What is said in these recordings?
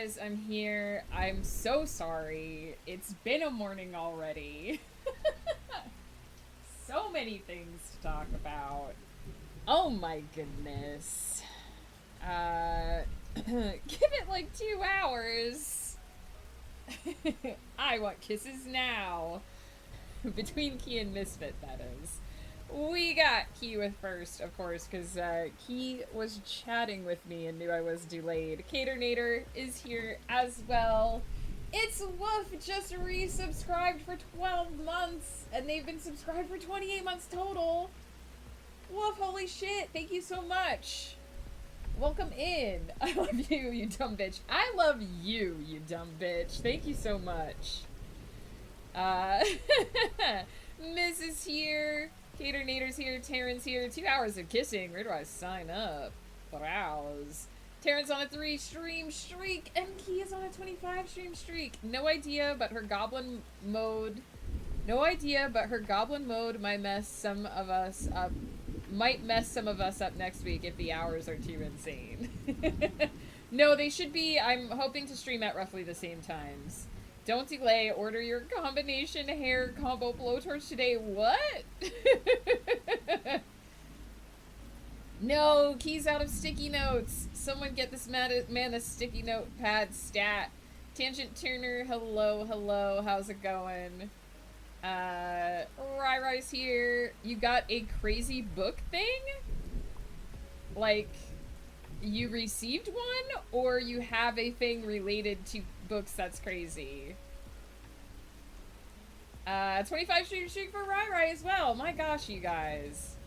guys, I'm here. I'm so sorry. It's been a morning already. So many things to talk about. Oh my goodness. Give it like 2 hours. I want kisses now. Between Key and Misfit, that is. We got Key with first, of course, because Key was chatting with me and knew I was delayed. Caternator is here as well. It's Woof just resubscribed for 12 months, and they've been subscribed for 28 months total. Woof, holy shit, thank you so much. Welcome in. I love you, you dumb bitch. I love you, you dumb bitch. Thank you so much. Miss is here. Caternator's here. Terran's here. 2 hours of kissing. Where do I sign up? Browse. Terran's on a 3 stream streak. And Key is on a 25 stream streak. No idea, but her goblin mode. No idea, but her goblin mode might mess some of us up. Might mess some of us up next week if the hours are too insane. No, they should be. I'm hoping to stream at roughly the same times. Don't delay. Order your combination hair combo blowtorch today. What? No, Key's out of sticky notes. Someone get this man a sticky notepad stat. Tangent Turner, hello, hello. How's it going? Ry's here. You got a crazy book thing? Like, you received one, or you have a thing related to books that's crazy? 25 streak for Rai as well. My gosh, you guys.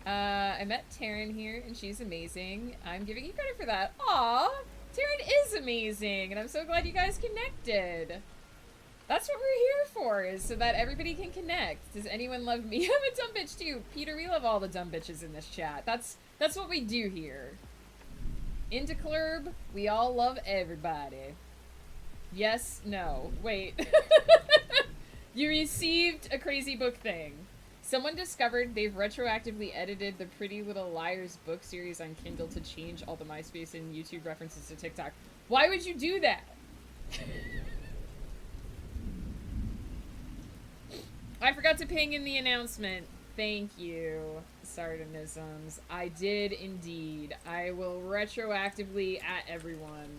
I met Taryn here, and she's amazing. I'm giving you credit for that. Aw, Taryn is amazing, and I'm so glad you guys connected. That's what we're here for, is so that everybody can connect. Does anyone love me? I'm a dumb bitch too. Peter, we love all the dumb bitches in this chat. That's what we do here. Into Club, we all love everybody. Yes, no. Wait. You received a crazy book thing. Someone discovered they've retroactively edited the Pretty Little Liars book series on Kindle to change all the MySpace and YouTube references to TikTok. Why would you do that? I forgot to ping in the announcement. Thank you, Sardonisms. I did indeed. I will retroactively at everyone.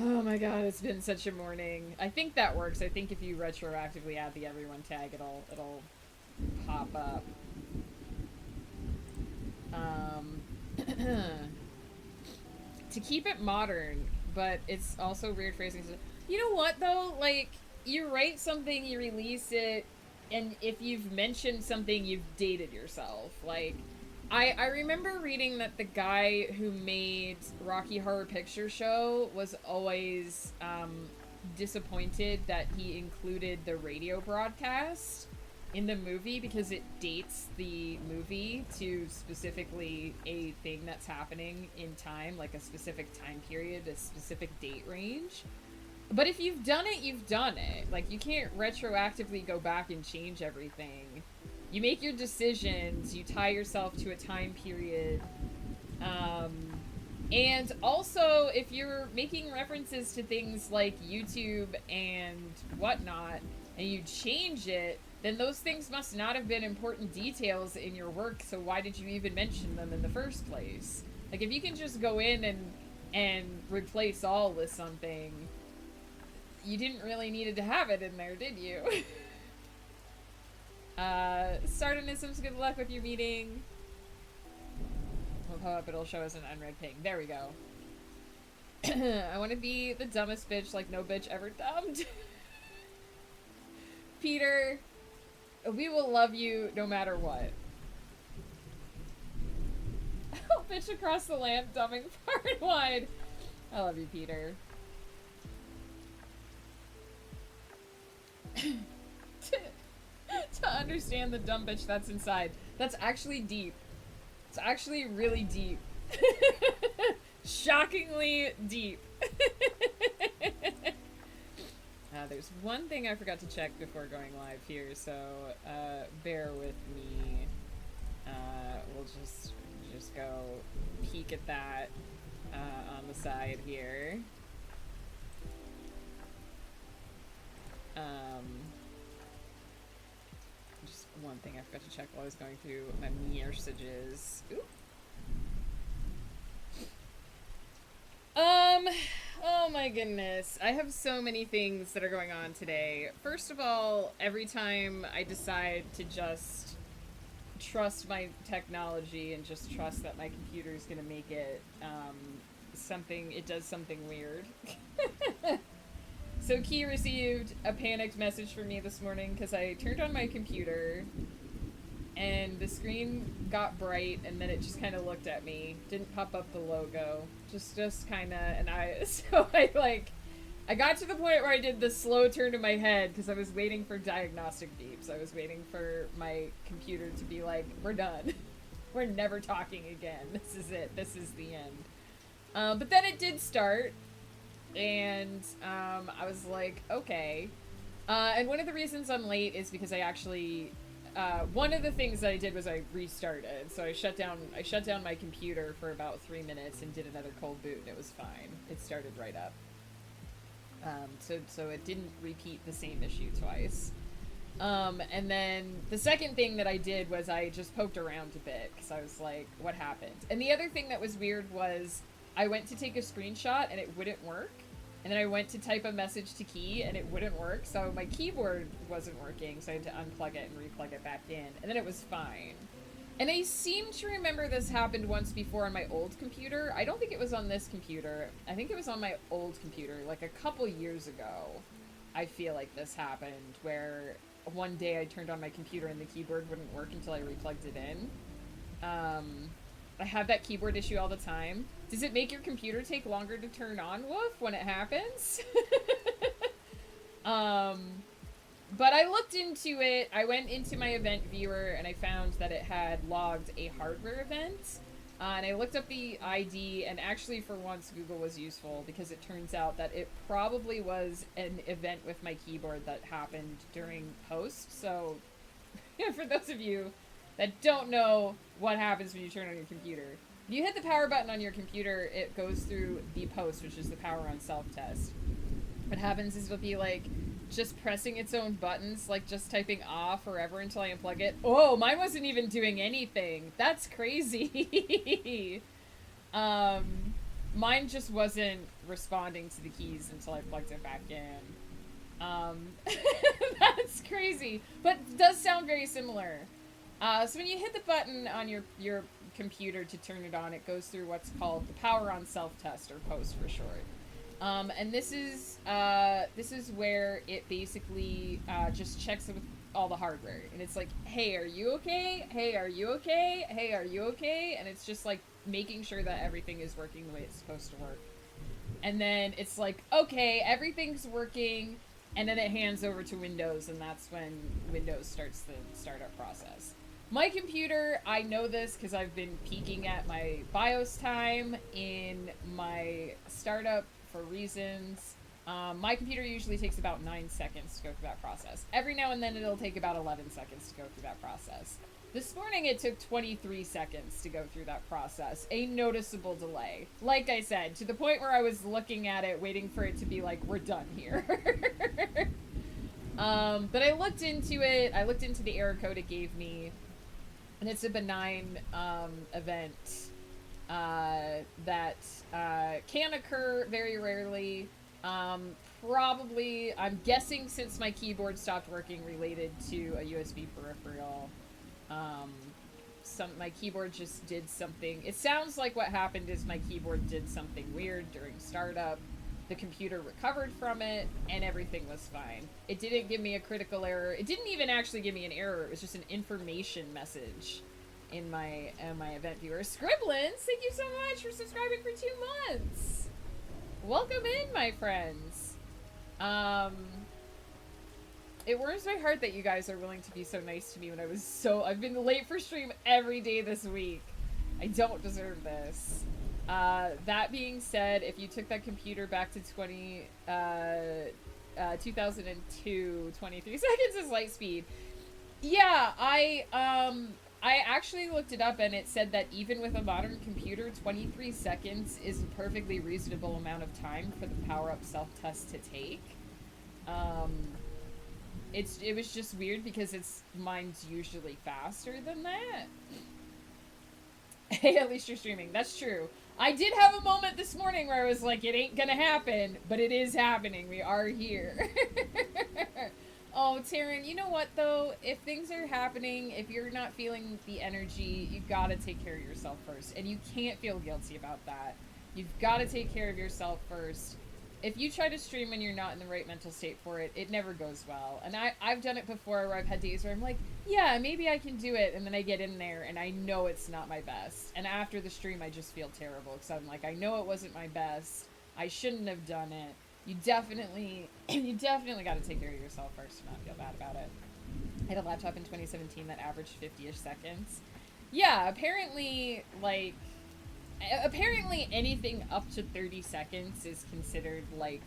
Oh my god, it's been such a morning. I think that works. I think if you retroactively add the everyone tag, it'll pop up. To keep it modern, but it's also weird phrasing. You know what though? Like, you write something, you release it, and if you've mentioned something, you've dated yourself. Like, I remember reading that the guy who made Rocky Horror Picture Show was always disappointed that he included the radio broadcast in the movie because it dates the movie to specifically a thing that's happening in time, like a specific time period, a specific date range. But if you've done it, you've done it. Like, you can't retroactively go back and change everything. You make your decisions, you tie yourself to a time period. And also, if you're making references to things like YouTube and whatnot, and you change it, then those things must not have been important details in your work, so why did you even mention them in the first place? Like, if you can just go in and replace all with something, you didn't really needed to have it in there, did you? Sardonisms, good luck with your meeting. We'll pop up, it'll show us an unread ping. There we go. I want to be the dumbest bitch like no bitch ever dumbed. Peter, we will love you no matter what. Oh, bitch across the land, dumbing far and wide. I love you, Peter. To understand the dumb bitch that's inside. That's actually deep. It's actually really deep. Shockingly deep. There's one thing I forgot to check before going live here, so bear with me. We'll just go peek at that. on the side here. Just one thing I forgot to check while I was going through my messages. Ooh. Oh my goodness. I have so many things that are going on today. First of all, every time I decide to just trust my technology and just trust that my computer is going to make it, it does something weird. So Key received a panicked message from me this morning because I turned on my computer and the screen got bright and then it just kind of looked at me. Didn't pop up the logo. Just kind of, and I got to the point where I did the slow turn to my head because I was waiting for diagnostic beeps. I was waiting for my computer to be like, we're done. We're never talking again. This is it. This is the end. But then it did start. And I was like, okay. And one of the reasons I'm late is because I actually, one of the things that I did was I restarted. So I shut down my computer for about 3 minutes and did another cold boot, and it was fine. It started right up. So it didn't repeat the same issue twice. And then the second thing that I did was I just poked around a bit because I was like, what happened? And the other thing that was weird was I went to take a screenshot and it wouldn't work. And then I went to type a message to Key and it wouldn't work. So my keyboard wasn't working. So I had to unplug it and replug it back in. And then it was fine. And I seem to remember this happened once before on my old computer. I don't think it was on this computer. I think it was on my old computer, like a couple years ago. I feel like this happened where one day I turned on my computer and the keyboard wouldn't work until I replugged it in. I have that keyboard issue all the time. Does it make your computer take longer to turn on, Woof, when it happens? But I looked into it. I went into my event viewer and I found that it had logged a hardware event. And I looked up the ID, and actually for once Google was useful because it turns out that it probably was an event with my keyboard that happened during post. So for those of you that don't know what happens when you turn on your computer, if you hit the power button on your computer, it goes through the post, which is the power on self-test. What happens is it'll be like just pressing its own buttons, like just typing off forever until I unplug it. Oh, mine wasn't even doing anything. That's crazy. Mine just wasn't responding to the keys until I plugged it back in. That's crazy, but it does sound very similar. So when you hit the button on your computer to turn it on, it goes through what's called the power on self-test, or post for short. And this is where it basically just checks with all the hardware, and it's like, hey, are you okay? Hey, are you okay? Hey, are you okay? And it's just like making sure that everything is working the way it's supposed to work. And then it's like, okay, everything's working, and then it hands over to Windows, and that's when Windows starts the startup process. My computer, I know this because I've been peeking at my BIOS time in my startup for reasons. My computer usually takes about 9 seconds to go through that process. Every now and then it'll take about 11 seconds to go through that process. This morning it took 23 seconds to go through that process. A noticeable delay. Like I said, to the point where I was looking at it, waiting for it to be like, we're done here. But I looked into it. I looked into the error code it gave me. And it's a benign event that can occur very rarely. Probably, I'm guessing since my keyboard stopped working, related to a USB peripheral. My keyboard just did something. It sounds like what happened is my keyboard did something weird during startup. The computer recovered from it, and everything was fine. It didn't give me a critical error. It didn't even actually give me an error. It was just an information message in my event viewer. Scriblins, thank you so much for subscribing for 2 months. Welcome in, my friends. It warms my heart that you guys are willing to be so nice to me when I've been late for stream every day this week. I don't deserve this. That being said, if you took that computer back to 2002, 23 seconds is light speed. Yeah, I I actually looked it up and it said that even with a modern computer, 23 seconds is a perfectly reasonable amount of time for the power up self test to take. Um, it was just weird because mine's usually faster than that. Hey, at least you're streaming. That's true. I did have a moment this morning where I was like, it ain't gonna happen, but it is happening. We are here. Oh, Taryn, you know what though? If things are happening, if you're not feeling the energy, you've got to take care of yourself first. And you can't feel guilty about that. You've got to take care of yourself first. If you try to stream and you're not in the right mental state for it, it never goes well. And I've done it before where I've had days where I'm like, yeah, maybe I can do it. And then I get in there and I know it's not my best. And after the stream, I just feel terrible because I'm like, I know it wasn't my best. I shouldn't have done it. You definitely got to take care of yourself first to not feel bad about it. I had a laptop in 2017 that averaged 50-ish seconds. Yeah, apparently, anything up to 30 seconds is considered, like,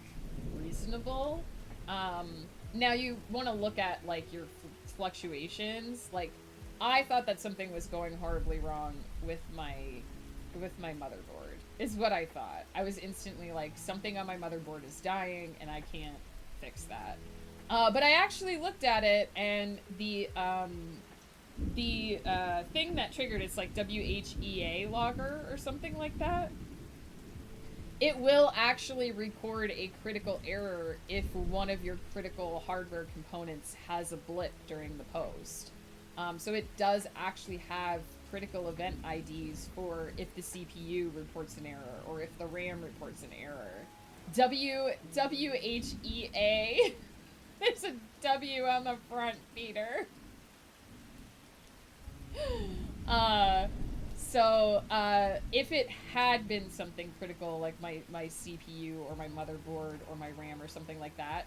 reasonable. Now you want to look at, like, your fluctuations. Like, I thought that something was going horribly wrong with my motherboard, is what I thought. I was instantly like, something on my motherboard is dying and I can't fix that. But I actually looked at it and the thing that triggered it's like WHEA logger or something like that. It will actually record a critical error if one of your critical hardware components has a blip during the post. So it does actually have critical event IDs for if the CPU reports an error or if the RAM reports an error. WHEA. There's a W on the front, Peter. So if it had been something critical like my CPU or my motherboard or my RAM or something like that,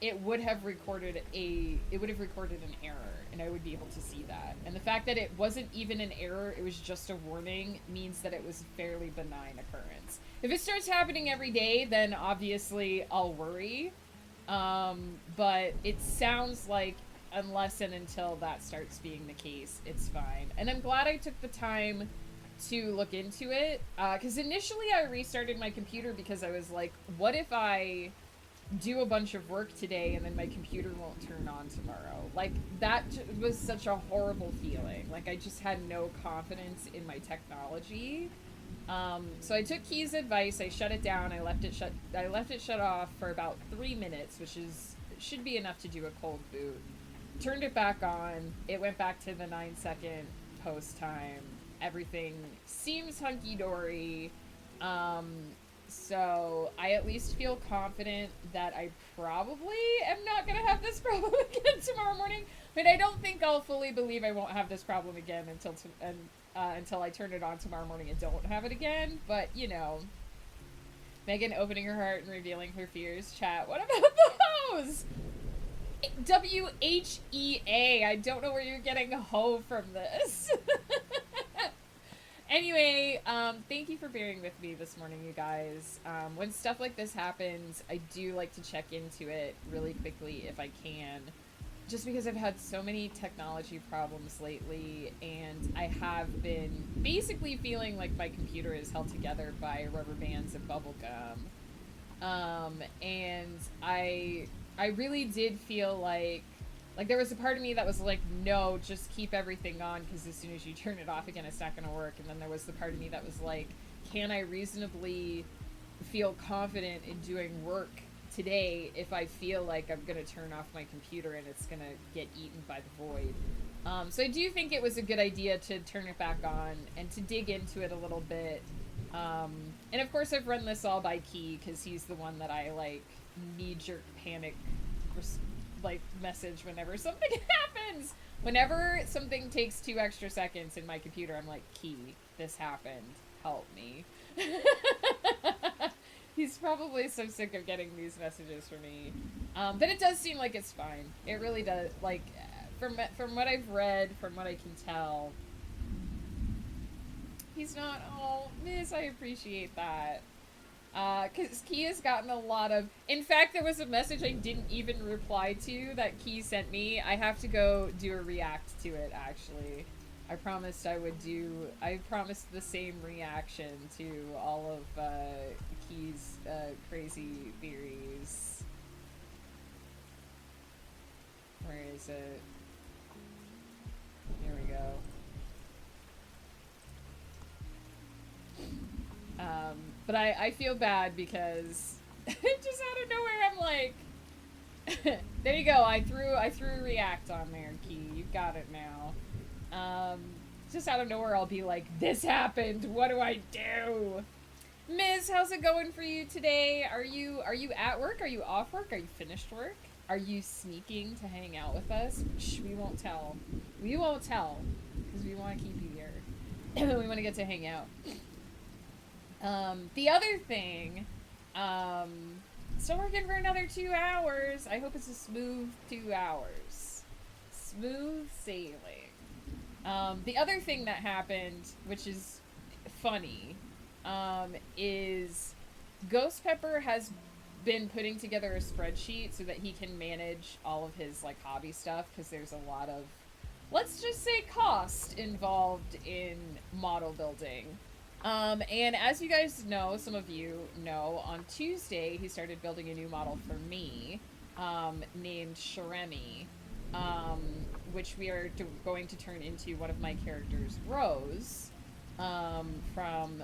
it would have recorded an error and I would be able to see that. And the fact that it wasn't even an error, it was just a warning, means that it was a fairly benign occurrence. If it starts happening every day, then obviously I'll worry. But it sounds like unless and until that starts being the case, it's fine. And I'm glad I took the time to look into it. Because initially I restarted my computer because I was like, what if I do a bunch of work today and then my computer won't turn on tomorrow? Like, that was such a horrible feeling. Like, I just had no confidence in my technology. So I took Key's advice. I shut it down. I left it shut off for about 3 minutes, which should be enough to do a cold boot. Turned it back on. It went back to the 9-second post time. Everything seems hunky-dory. So I at least feel confident that I probably am not going to have this problem again tomorrow morning. But I don't think I'll fully believe I won't have this problem again until I turn it on tomorrow morning and don't have it again. But, you know, Megan opening her heart and revealing her fears. Chat, what about those? WHEA. I don't know where you're getting ho from this. Anyway, thank you for bearing with me this morning, you guys. When stuff like this happens, I do like to check into it really quickly if I can. Just because I've had so many technology problems lately, and I have been basically feeling like my computer is held together by rubber bands and bubble gum. And I really did feel like there was a part of me that was like, no, just keep everything on, because as soon as you turn it off again, it's not going to work. And then there was the part of me that was like, can I reasonably feel confident in doing work today if I feel like I'm going to turn off my computer and it's going to get eaten by the void? So I do think it was a good idea to turn it back on and to dig into it a little bit. And of course I've run this all by Key, because he's the one that I like knee-jerk panic message whenever something happens. Whenever something takes 2 extra seconds in my computer, I'm like, Key, this happened. Help me. He's probably so sick of getting these messages from me. But it does seem like it's fine. It really does. Like, from what I've read, from what I can tell, he's not. Oh, Miss, I appreciate that. Because Key has gotten a lot of... In fact, there was a message I didn't even reply to that Key sent me. I have to go do a react to it, actually. I promised I would do. I promised the same reaction to all of Key's crazy theories. Where is it? Here we go. But I feel bad because just out of nowhere I'm like, there you go. I threw react on there, Key. You've got it now. Just out of nowhere I'll be like, this happened. What do I do? Miz, how's it going for you today? Are you at work? Are you off work? Are you finished work? Are you sneaking to hang out with us? Shh, we won't tell. We won't tell because we want to keep you here. We want to get to hang out. The other thing, still working for another 2 hours. I hope it's a smooth 2 hours. Smooth sailing. The other thing that happened, which is funny, is Ghost Pepper has been putting together a spreadsheet so that he can manage all of his like hobby stuff, because there's a lot of, let's just say, cost involved in model building. And as you guys know, some of you know, on Tuesday he started building a new model for me, named Sharemi, which we are going to turn into one of my characters, Rose, from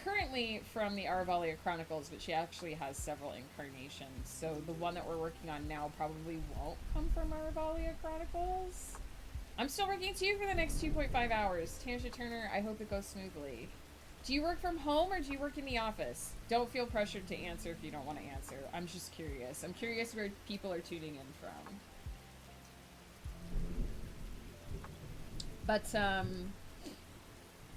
currently from the Aravalia Chronicles, but she actually has several incarnations. So the one that we're working on now probably won't come from Aravalia Chronicles. I'm still working too for the next 2.5 hours. Tansha Turner, I hope it goes smoothly. Do you work from home or do you work in the office? Don't feel pressured to answer if you don't want to answer. I'm just curious. I'm curious where people are tuning in from. But,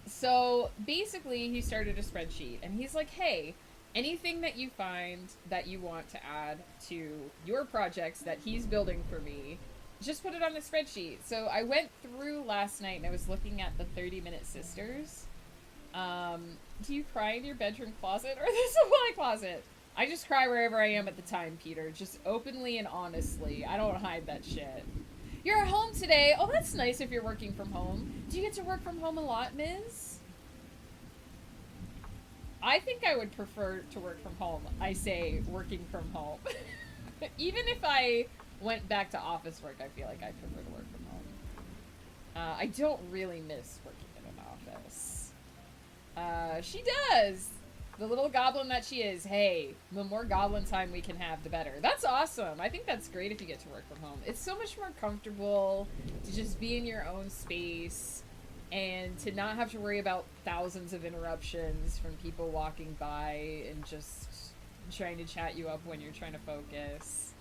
so basically he started a spreadsheet and he's like, hey, anything that you find that you want to add to your projects that he's building for me, just put it on the spreadsheet. So I went through last night and I was looking at the 30-minute sisters. Do you cry in your bedroom closet or the supply closet? I just cry wherever I am at the time, Peter. Just openly and honestly. I don't hide that shit. You're at home today. Oh, that's nice if you're working from home. Do you get to work from home a lot, Ms.? I think I would prefer to work from home. I say working from home. Even if I went back to office work, I feel like I prefer to work from home. I don't really miss working in an office. She does! The little goblin that she is. Hey, the more goblin time we can have, the better. That's awesome. I think that's great if you get to work from home. It's so much more comfortable to just be in your own space and to not have to worry about thousands of interruptions from people walking by and just trying to chat you up when you're trying to focus.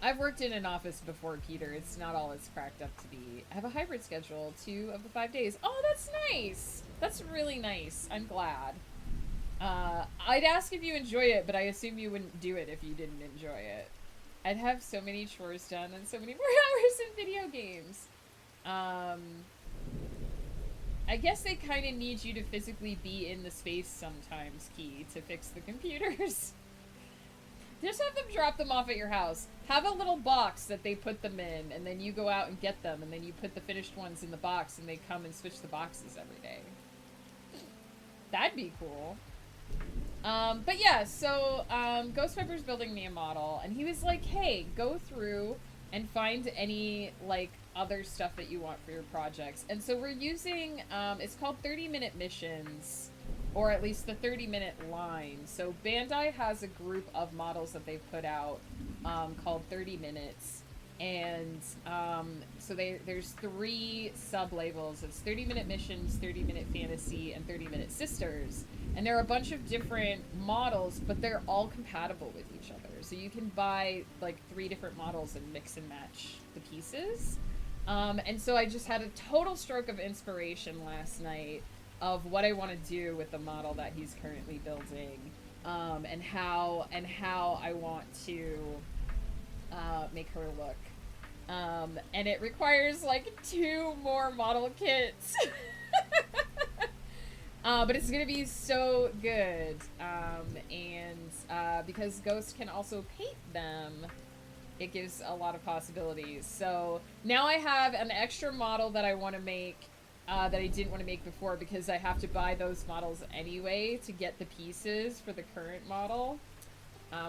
I've worked in an office before, Peter. It's not all it's cracked up to be. I have a hybrid schedule, 2 of the 5 days. Oh, that's nice! That's really nice. I'm glad. I'd ask if you enjoy it, but I assume you wouldn't do it if you didn't enjoy it. I'd have so many chores done and so many more hours in video games. I guess they kind of need you to physically be in the space sometimes, Key, to fix the computers. Just have them drop them off at your house. Have a little box that they put them in, and then you go out and get them, and then you put the finished ones in the box, and they come and switch the boxes every day. That'd be cool. But yeah, so, Ghost Pepper's building me a model, and he was like, hey, go through and find any, like, other stuff that you want for your projects. And so we're using, it's called 30-minute missions, or at least the 30-minute line. So Bandai has a group of models that they've put out, called 30 Minutes. And, so there's 3 sub-labels. It's 30-minute missions, 30-minute fantasy, and 30-minute sisters. And there are a bunch of different models, but they're all compatible with each other. So you can buy, like, 3 different models and mix and match the pieces. And so I just had a total stroke of inspiration last night of what I want to do with the model that he's currently building, and how I want to make her look. And it requires like 2 more model kits. But it's gonna be so good. And because Ghost can also paint them, it gives a lot of possibilities. So now I have an extra model that I want to make that I didn't want to make before because I have to buy those models anyway to get the pieces for the current model.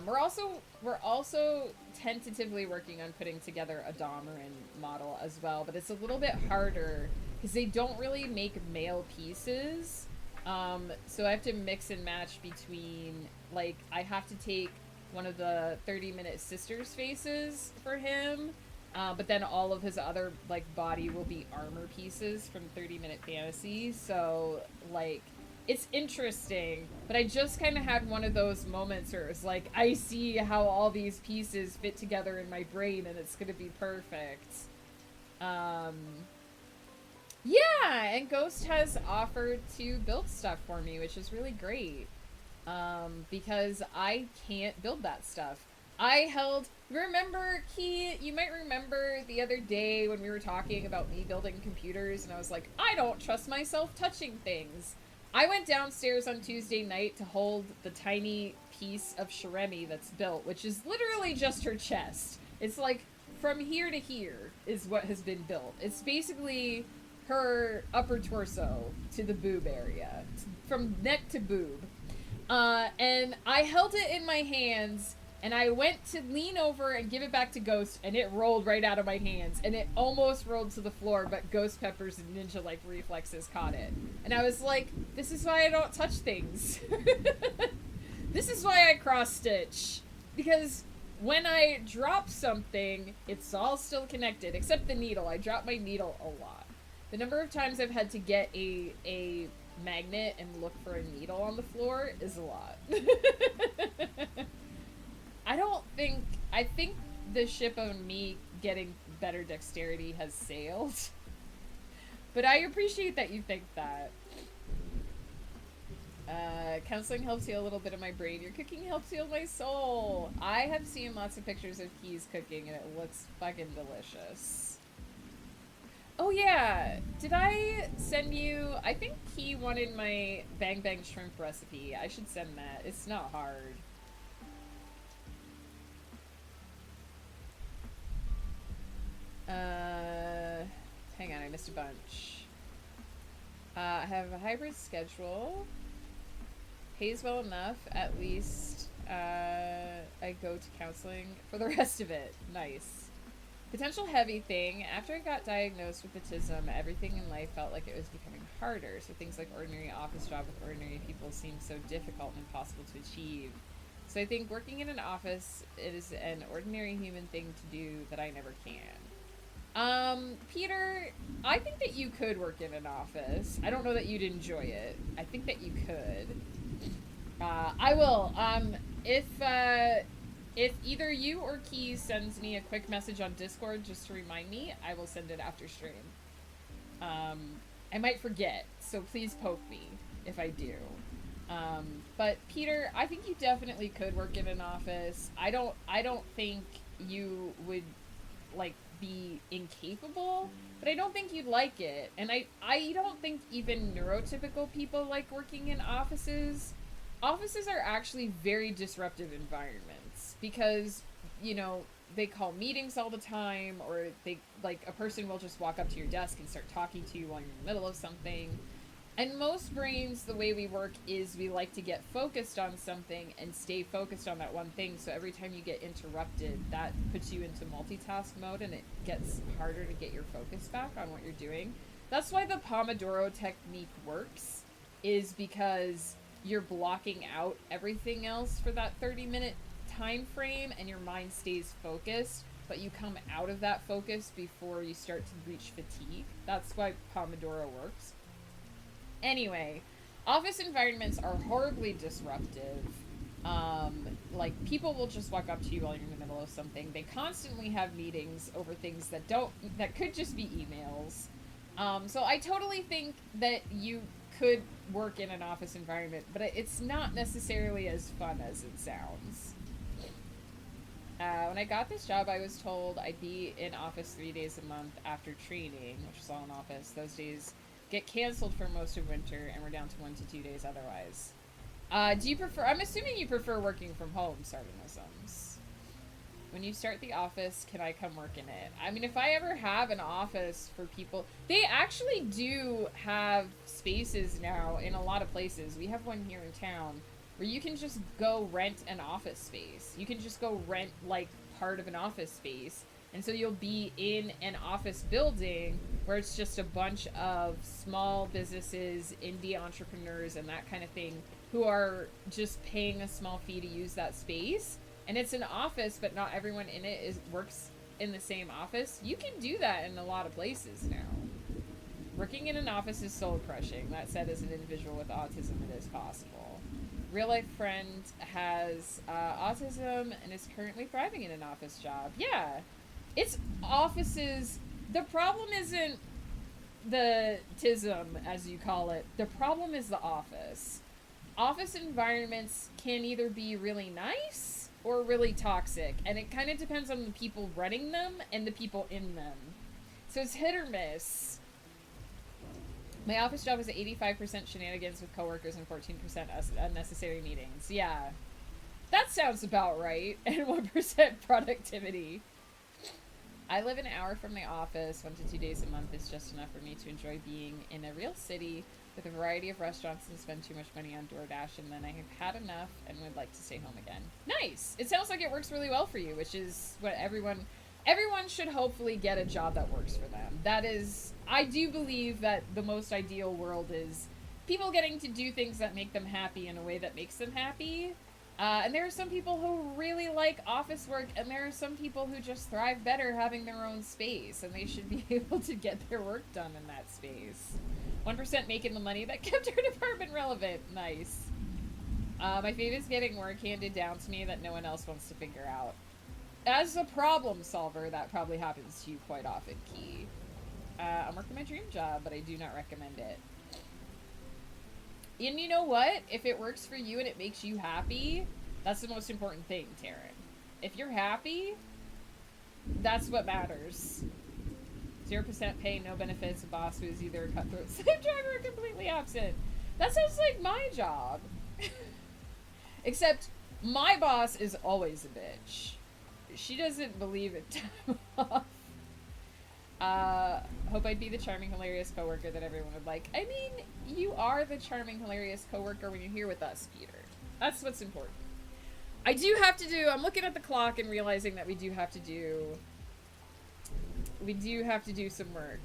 We're also tentatively working on putting together a Domerin model as well, but it's a little bit harder because they don't really make male pieces. So I have to mix and match between, like, I have to take one of the 30-minute sisters faces for him, but then all of his other, like, body will be armor pieces from 30-minute fantasy. So, like, it's interesting, but I just kind of had one of those moments where it's like, I see how all these pieces fit together in my brain and it's gonna be perfect. Um, yeah, and Ghost has offered to build stuff for me, which is really great. Because I can't build that stuff. Remember, Key, you might remember the other day when we were talking about me building computers, and I was like, I don't trust myself touching things. I went downstairs on Tuesday night to hold the tiny piece of Shiremi that's built, which is literally just her chest. It's like from here to here is what has been built. It's basically her upper torso to the boob area, from neck to boob. And I held it in my hands, and I went to lean over and give it back to Ghost, and it rolled right out of my hands, and it almost rolled to the floor, but Ghost Pepper's ninja-like reflexes caught it. And I was like, this is why I don't touch things. This is why I cross-stitch. Because when I drop something, it's all still connected, except the needle. I drop my needle a lot. The number of times I've had to get a magnet and look for a needle on the floor is a lot. I think the ship of me getting better dexterity has sailed. But I appreciate that you think that. Counseling helps heal a little bit of my brain. Your cooking helps heal my soul. I have seen lots of pictures of Key's cooking and it looks fucking delicious. Oh yeah, did I send you... I think he wanted my Bang Bang shrimp recipe. I should send that. It's not hard. Hang on, I missed a bunch. I have a hybrid schedule. Pays well enough, at least. I go to counseling for the rest of it. Nice. Potential heavy thing. After I got diagnosed with autism, everything in life felt like it was becoming harder. So things like ordinary office job with ordinary people seemed so difficult and impossible to achieve. So I think working in an office is an ordinary human thing to do that I never can. Peter, I think that you could work in an office. I don't know that you'd enjoy it. I think that you could. I will. If either you or Keys sends me a quick message on Discord just to remind me, I will send it after stream. I might forget, so please poke me if I do. But Peter, I think you definitely could work in an office. I don't think you would, like, be incapable, but I don't think you'd like it. And I don't think even neurotypical people like working in offices. Offices are actually very disruptive environments because, you know, they call meetings all the time, or they, like, a person will just walk up to your desk and start talking to you while you're in the middle of something. And most brains, the way we work is we like to get focused on something and stay focused on that one thing. So every time you get interrupted, that puts you into multitask mode and it gets harder to get your focus back on what you're doing. That's why the Pomodoro technique works, is because you're blocking out everything else for that 30-minute time frame and your mind stays focused, but you come out of that focus before you start to reach fatigue. That's why Pomodoro works. Anyway, office environments are horribly disruptive. Like, people will just walk up to you while you're in the middle of something. They constantly have meetings over things that could just be emails. So I totally think that you could work in an office environment, but it's not necessarily as fun as it sounds. When I got this job, I was told I'd be in office 3 days a month after training, which is all in office. Those days get canceled for most of winter, and we're down to 1 to 2 days otherwise. Do you prefer... I'm assuming you prefer working from home, Sardinisms. when you start the office, can I come work in it? I mean, if I ever have an office for people, they actually do have spaces now in a lot of places. We have one here in town where you can just go rent an office space. You can just go rent like part of an office space. And so you'll be in an office building where it's just a bunch of small businesses, indie entrepreneurs, and that kind of thing who are just paying a small fee to use that space. And it's an office, but not everyone in it works in the same office. You can do that in a lot of places now. Working in an office is soul crushing. That said, as an individual with autism, it is possible. Real life friend has autism and is currently thriving in an office job. Yeah, it's offices. The problem isn't the tism, as you call it. The problem is the office. Office environments can either be really nice or really toxic, and it kind of depends on the people running them and the people in them. So it's hit or miss. My office job is 85% shenanigans with coworkers and 14% unnecessary meetings. Yeah, that sounds about right. And 1% productivity. I live an hour from the office. 1 to 2 days a month is just enough for me to enjoy being in a real city with a variety of restaurants and spend too much money on DoorDash, and then I have had enough and would like to stay home again. Nice! It sounds like it works really well for you, which is what everyone should hopefully get a job that works for them. That is, I do believe that the most ideal world is people getting to do things that make them happy in a way that makes them happy. And there are some people who really like office work, and there are some people who just thrive better having their own space, and they should be able to get their work done in that space. 1% making the money that kept her department relevant. Nice. My fate is getting work handed down to me that no one else wants to figure out. As a problem solver, that probably happens to you quite often, Key. I'm working my dream job, but I do not recommend it. And you know what? If it works for you and it makes you happy, that's the most important thing, Taryn. If you're happy, that's what matters. 0% pay, no benefits, a boss who is either a cutthroat slave driver or completely absent. That sounds like my job. Except my boss is always a bitch. She doesn't believe in time off. Hope I'd be the charming, hilarious coworker that everyone would like. I mean, you are the charming, hilarious coworker when you're here with us, Peter. That's what's important. I do have to do, I'm looking at the clock and realizing that we do have to do some work.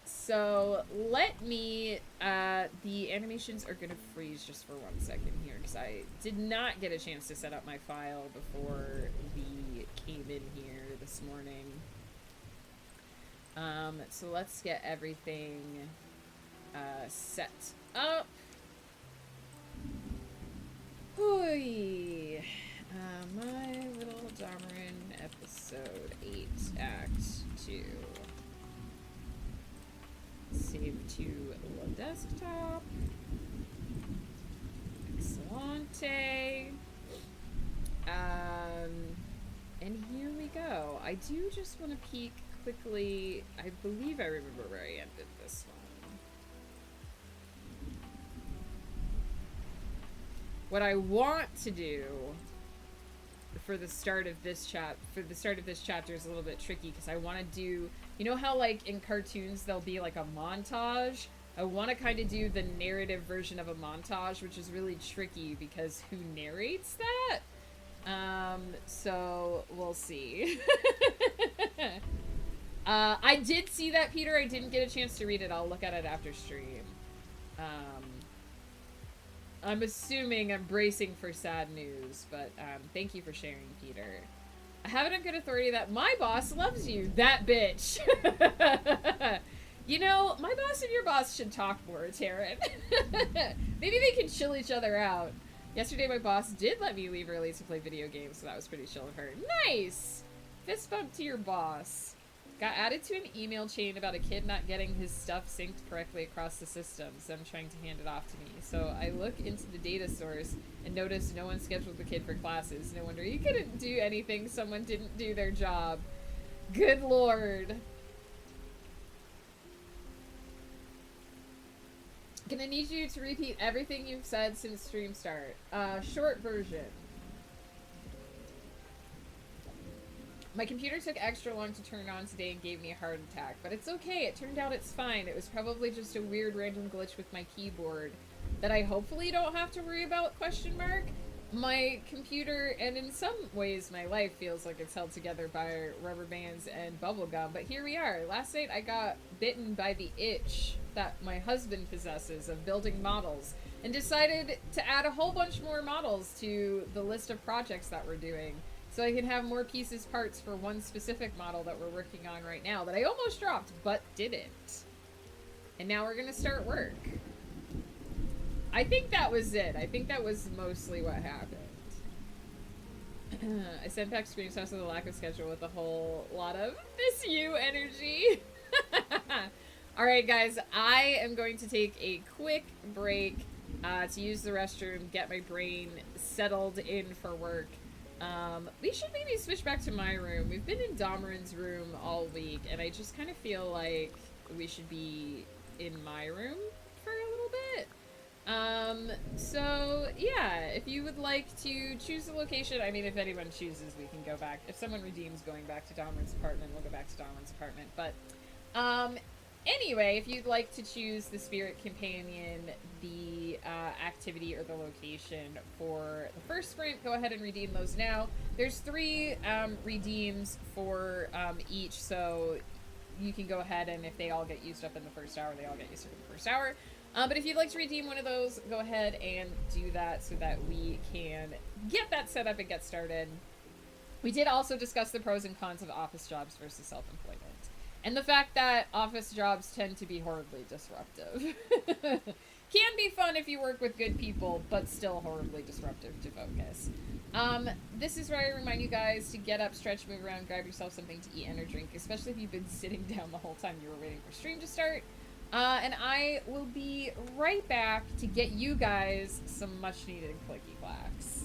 So let me, the animations are gonna freeze just for 1 second here, because I did not get a chance to set up my file before we came in here this morning. So let's get everything, set up. Hooey! My Little Domerin, episode 8, act 2. Save to the desktop. Excellente. And here we go. I do just want to peek quickly. I believe I remember where I ended this one. What I want to do for the start of this chapter is a little bit tricky, because I want to do, you know how like in cartoons there'll be like a montage? I want to kind of do the narrative version of a montage, which is really tricky because who narrates that? So we'll see. I did see that, Peter. I didn't get a chance to read it. I'll look at it after stream. I'm assuming I'm bracing for sad news, but thank you for sharing, Peter. I have it on good authority that my boss loves you. That bitch. You know, my boss and your boss should talk more, Taryn. Maybe they can chill each other out. Yesterday, my boss did let me leave early to play video games, so that was pretty chill of her. Nice! Fist bump to your boss. Got added to an email chain about a kid not getting his stuff synced correctly across the system, so I'm trying to hand it off to me. So I look into the data source and notice no one scheduled the kid for classes. No wonder he couldn't do anything. Someone didn't do their job. Good lord. Gonna need you to repeat everything you've said since stream start. Short version. My computer took extra long to turn on today and gave me a heart attack, but it's okay. It turned out it's fine. It was probably just a weird random glitch with my keyboard that I hopefully don't have to worry about, question mark. My computer, and in some ways my life, feels like it's held together by rubber bands and bubble gum, but here we are. Last night I got bitten by the itch that my husband possesses of building models and decided to add a whole bunch more models to the list of projects that we're doing so I can have more pieces, parts for one specific model that we're working on right now that I almost dropped but didn't. And now we're gonna start work. I think that was it. I think that was mostly what happened. I sent back screenshots of the lack of schedule with a whole lot of miss you energy. Alright guys, I am going to take a quick break to use the restroom, get my brain settled in for work. We should maybe switch back to my room. We've been in Domerin's room all week, and I just kind of feel like we should be in my room for a little bit. So yeah, if you would like to choose a location, I mean, if anyone chooses, we can go back. If someone redeems going back to Domerin's apartment, we'll go back to Domerin's apartment. But, anyway, if you'd like to choose the Spirit Companion, the activity, or the location for the first sprint, go ahead and redeem those now. There's 3 redeems for each, so you can go ahead and if they all get used up in the first hour, they all get used up in the first hour. But if you'd like to redeem one of those, go ahead and do that so that we can get that set up and get started. We did also discuss the pros and cons of office jobs versus self-employment. And the fact that office jobs tend to be horribly disruptive. Can be fun if you work with good people, but still horribly disruptive to focus. This is where I remind you guys to get up, stretch, move around, grab yourself something to eat and or drink, especially if you've been sitting down the whole time you were waiting for stream to start. And I will be right back to get you guys some much needed clicky clacks.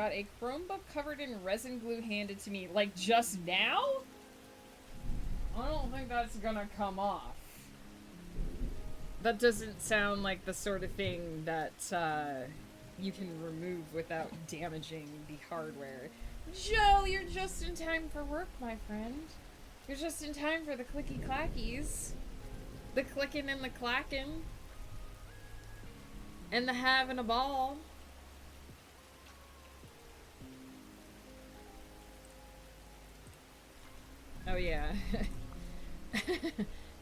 got a Chromebook covered in resin glue handed to me, like, just now? I don't think that's gonna come off. That doesn't sound like the sort of thing that, you can remove without damaging the hardware. Joe, you're just in time for work, my friend. You're just in time for the clicky clackies. The clicking and the clacking. And the having a ball. Oh yeah.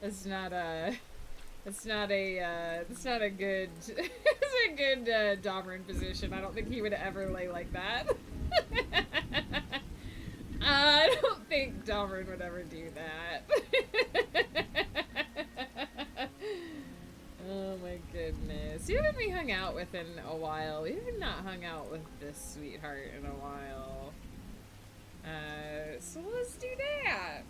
That's not a good it's a good Domerin position. I don't think he would ever lay like that. I don't think Domerin would ever do that. Oh my goodness. You haven't we hung out with in a while. We have not hung out with this sweetheart in a while. So let's do that.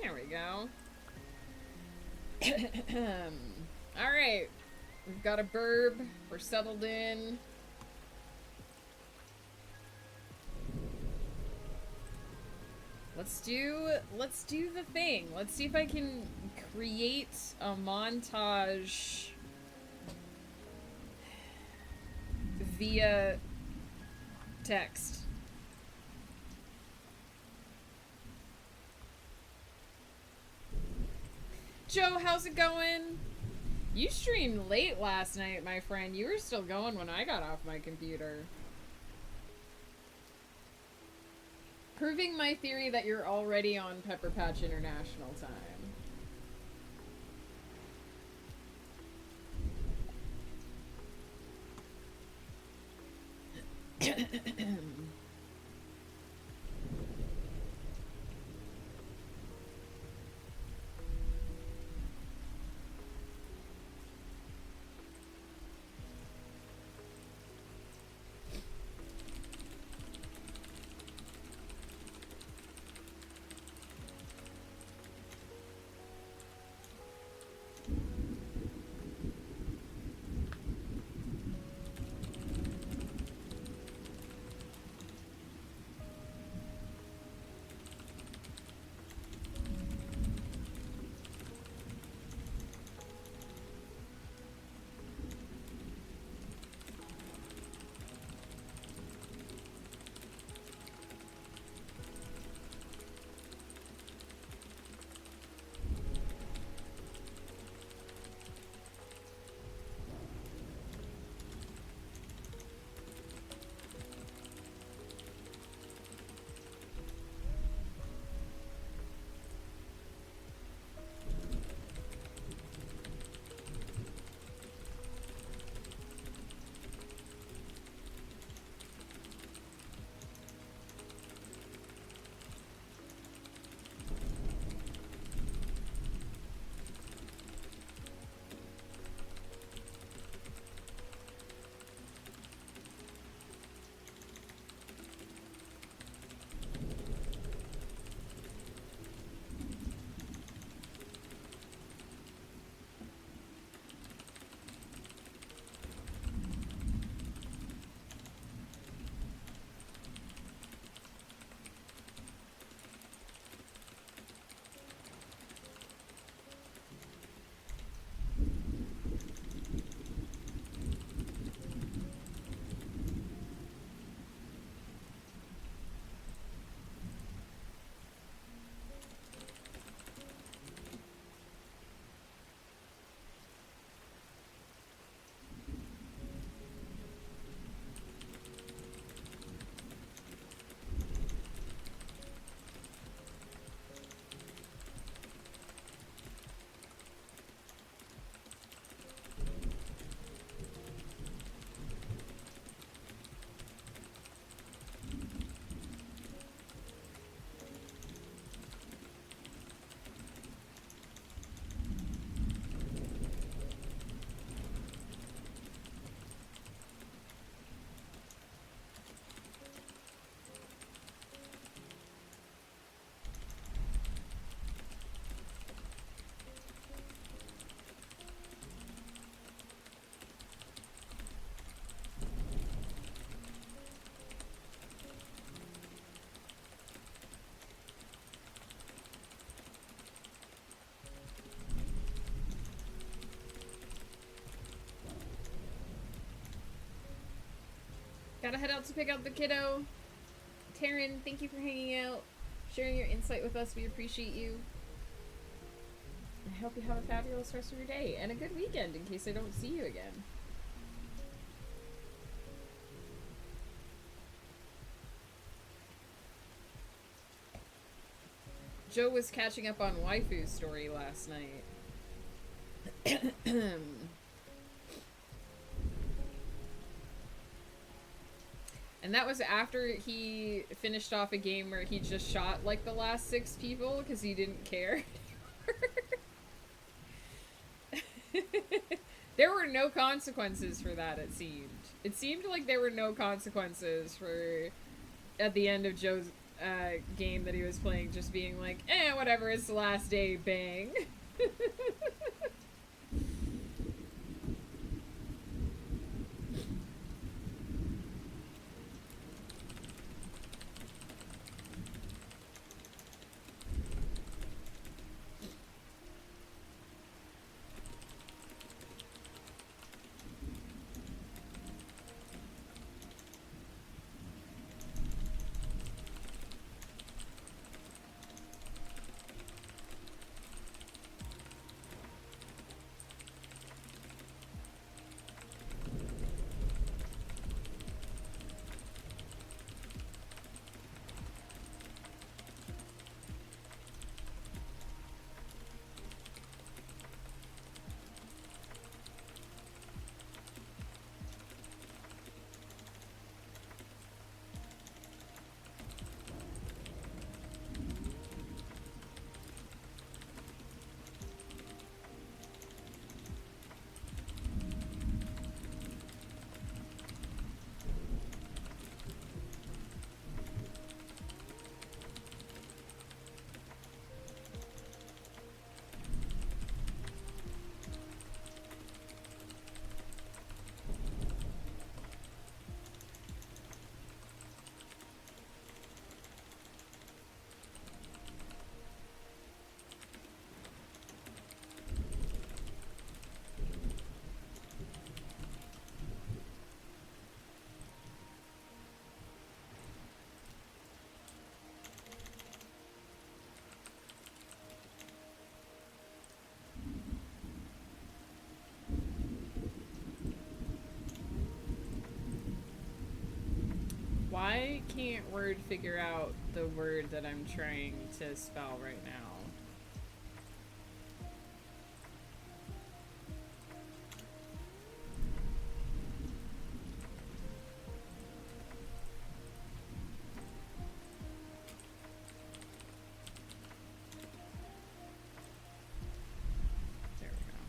There we go. Alright. We've got a burb. We're settled in. Let's do the thing. Let's see if I can create a montage via text. Joe, how's it going? You streamed late last night, my friend. You were still going when I got off my computer. Proving my theory that you're already on Pepper Patch International time. Gotta head out to pick up the kiddo. Taryn, thank you for hanging out, sharing your insight with us. We appreciate you. I hope you have a fabulous rest of your day and a good weekend in case I don't see you again. Joe was catching up on Waifu's story last night. And that was after he finished off a game where he just shot like the last 6 people because he didn't care. There were no consequences for that, it seemed. It seemed like there were no consequences for, at the end of Joe's game that he was playing, just being like, whatever, it's the last day, bang. Why can't Word figure out the word that I'm trying to spell right now? There we go.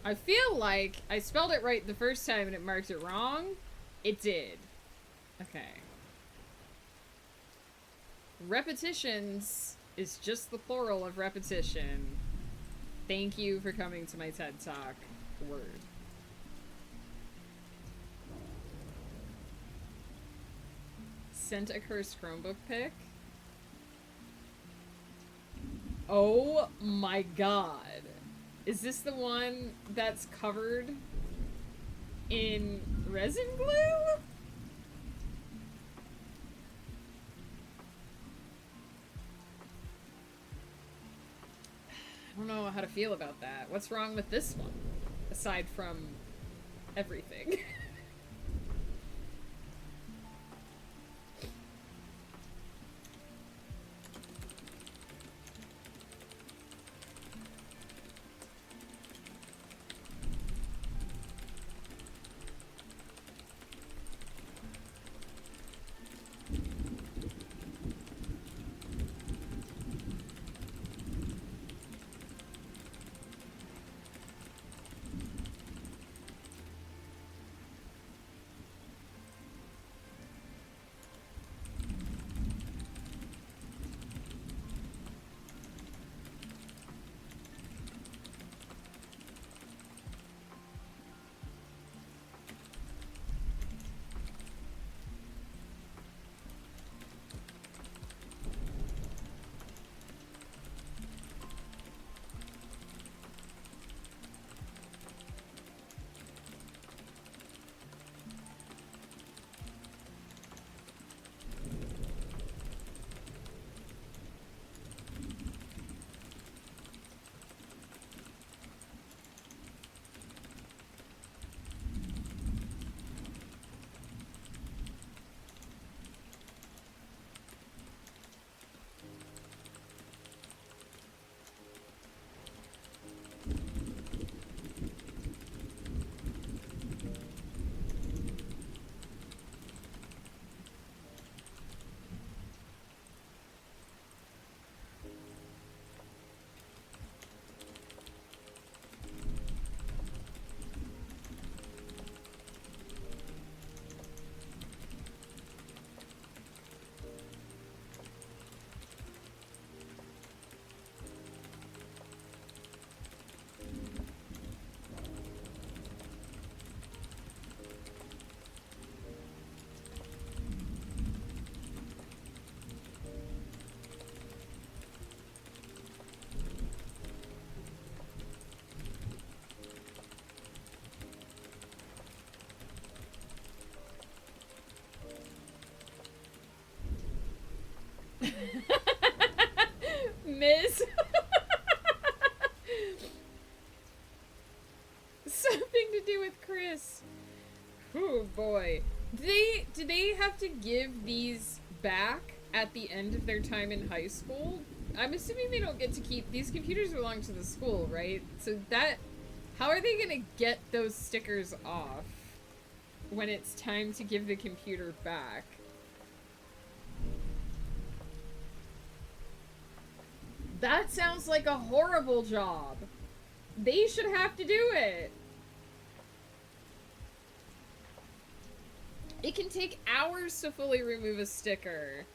I feel like I spelled it right the first time and it marked it wrong. It did. Okay. Repetitions is just the plural of repetition. Thank you for coming to my TED Talk. Word. Sent a cursed Chromebook pic. Oh my god. Is this the one that's covered in resin glue? I don't know how to feel about that. What's wrong with this one? Aside from everything. Miss. Something to do with Chris. Oh boy. Do they have to give these back at the end of their time in high school? I'm assuming they don't get to keep these computers belong to the school, right? So that how are they gonna get those stickers off when it's time to give the computer back? That sounds like a horrible job. They should have to do it. It can take hours to fully remove a sticker.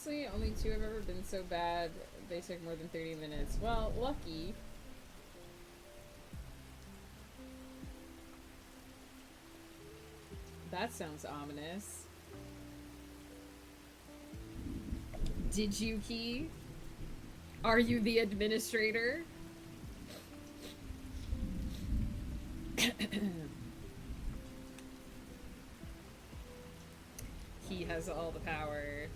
Honestly, only two have ever been so bad they took more than 30 minutes. Well, lucky. That sounds ominous. Did you key? Are you the administrator? He has all the power.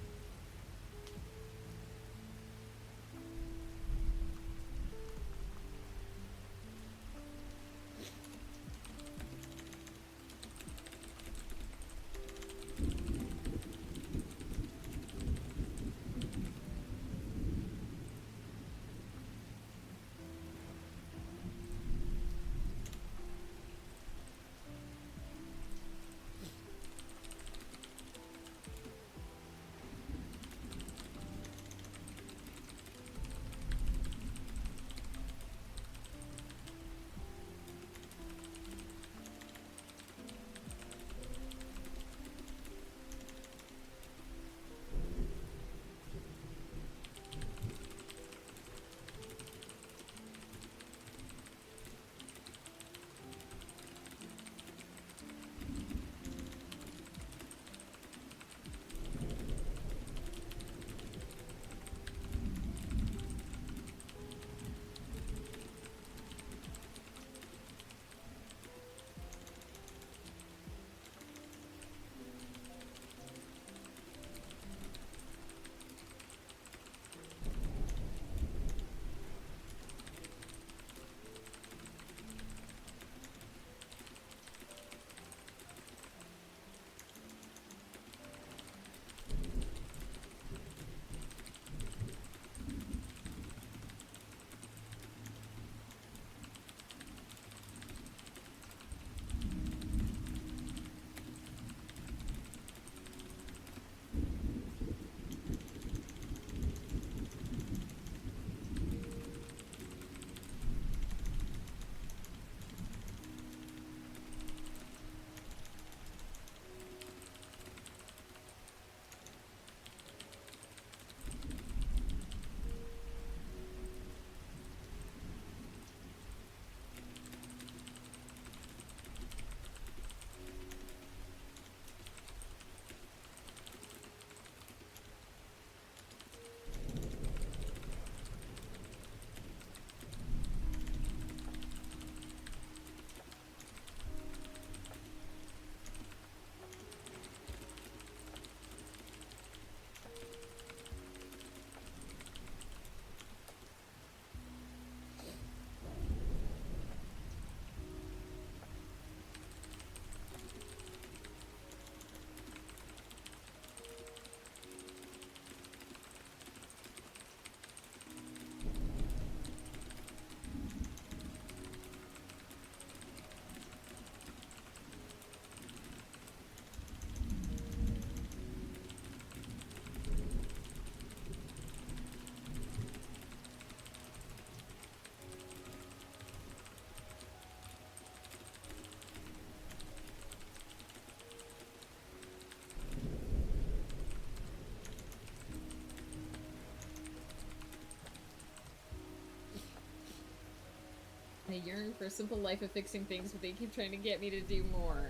I yearn for a simple life of fixing things, but they keep trying to get me to do more.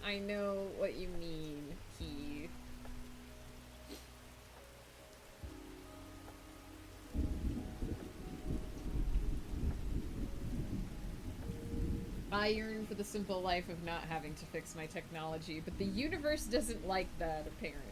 I know what you mean, Key. I yearn for the simple life of not having to fix my technology, but the universe doesn't like that, apparently.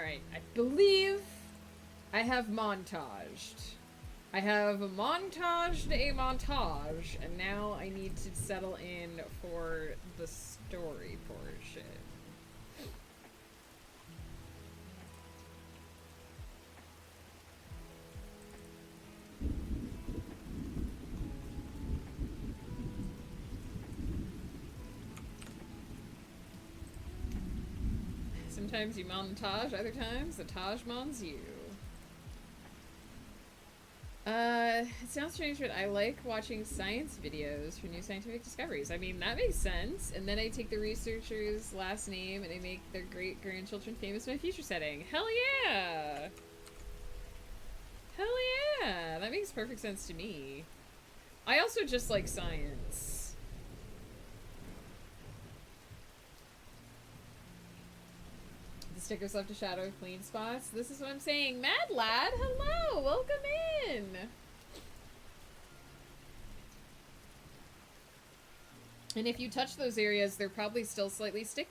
Alright, I believe I have montaged. I have montaged a montage, and now I need to settle in for the story portion. Sometimes you montage, other times the Taj mons you. It sounds strange, but I like watching science videos for new scientific discoveries. I mean, that makes sense. And then I take the researcher's last name and I make their great-grandchildren famous in my future setting. Hell yeah! Hell yeah! That makes perfect sense to me. I also just like science. The stickers left a shadow of clean spots. This is what I'm saying. Mad Lad, hello! Welcome in! And if you touch those areas, they're probably still slightly sticky.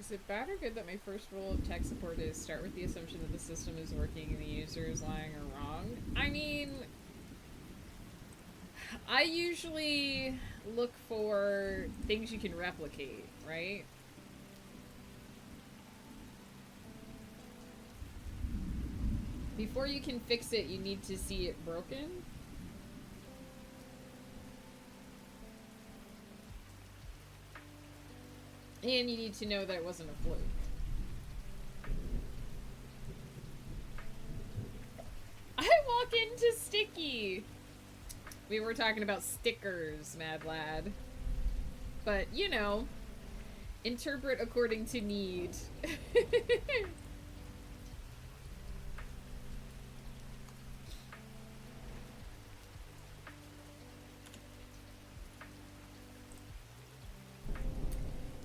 Is it bad or good that my first rule of tech support is start with the assumption that the system is working and the user is lying or wrong? I mean, I usually look for things you can replicate, right? Before you can fix it, you need to see it broken. And you need to know that it wasn't a fluke. I walk into Sticky. We were talking about stickers, Mad Lad. But, you know, interpret according to need.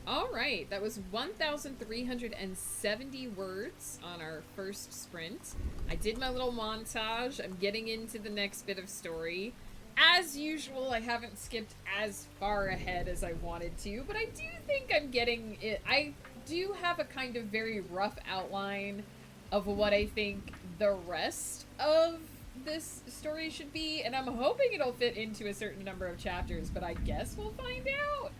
Alright, that was 1,370 words on our first sprint. I did my little montage. I'm getting into the next bit of story. As usual, I haven't skipped as far ahead as I wanted to, but I do think I'm getting it. I do have a kind of very rough outline of what I think the rest of this story should be, and I'm hoping it'll fit into a certain number of chapters, but I guess we'll find out.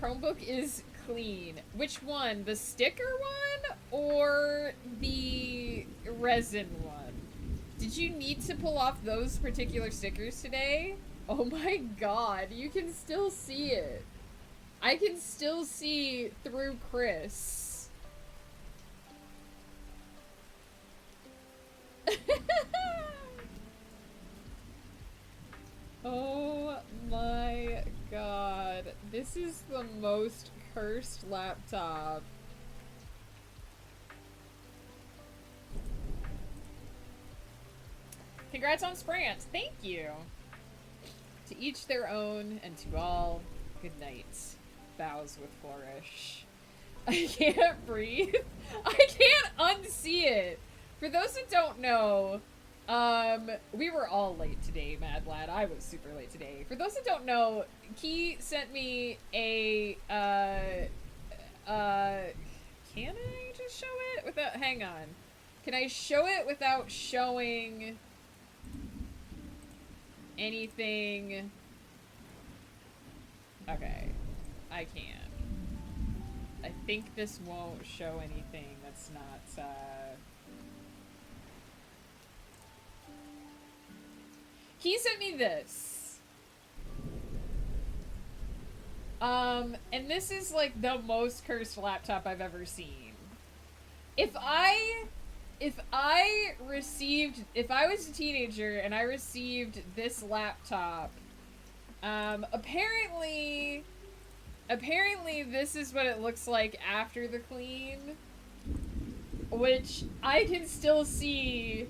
Chromebook is clean. Which one? The sticker one or the resin one? Did you need to pull off those particular stickers today? Oh my god, you can still see it. I can still see through Chris. Oh my god. This is the most cursed laptop. Congrats on Sprant. Thank you. To each their own, and to all, good night. Bows with flourish. I can't breathe. I can't unsee it. For those that don't know, we were all late today, Mad Lad. I was super late today. For those that don't know, Key sent me a, can I just show it without, hang on. Can I show it without showing anything? Okay, I can. I think this won't show anything that's not, He sent me this. And this is like the most cursed laptop I've ever seen. If I was a teenager and I received this laptop, apparently this is what it looks like after the clean, which I can still see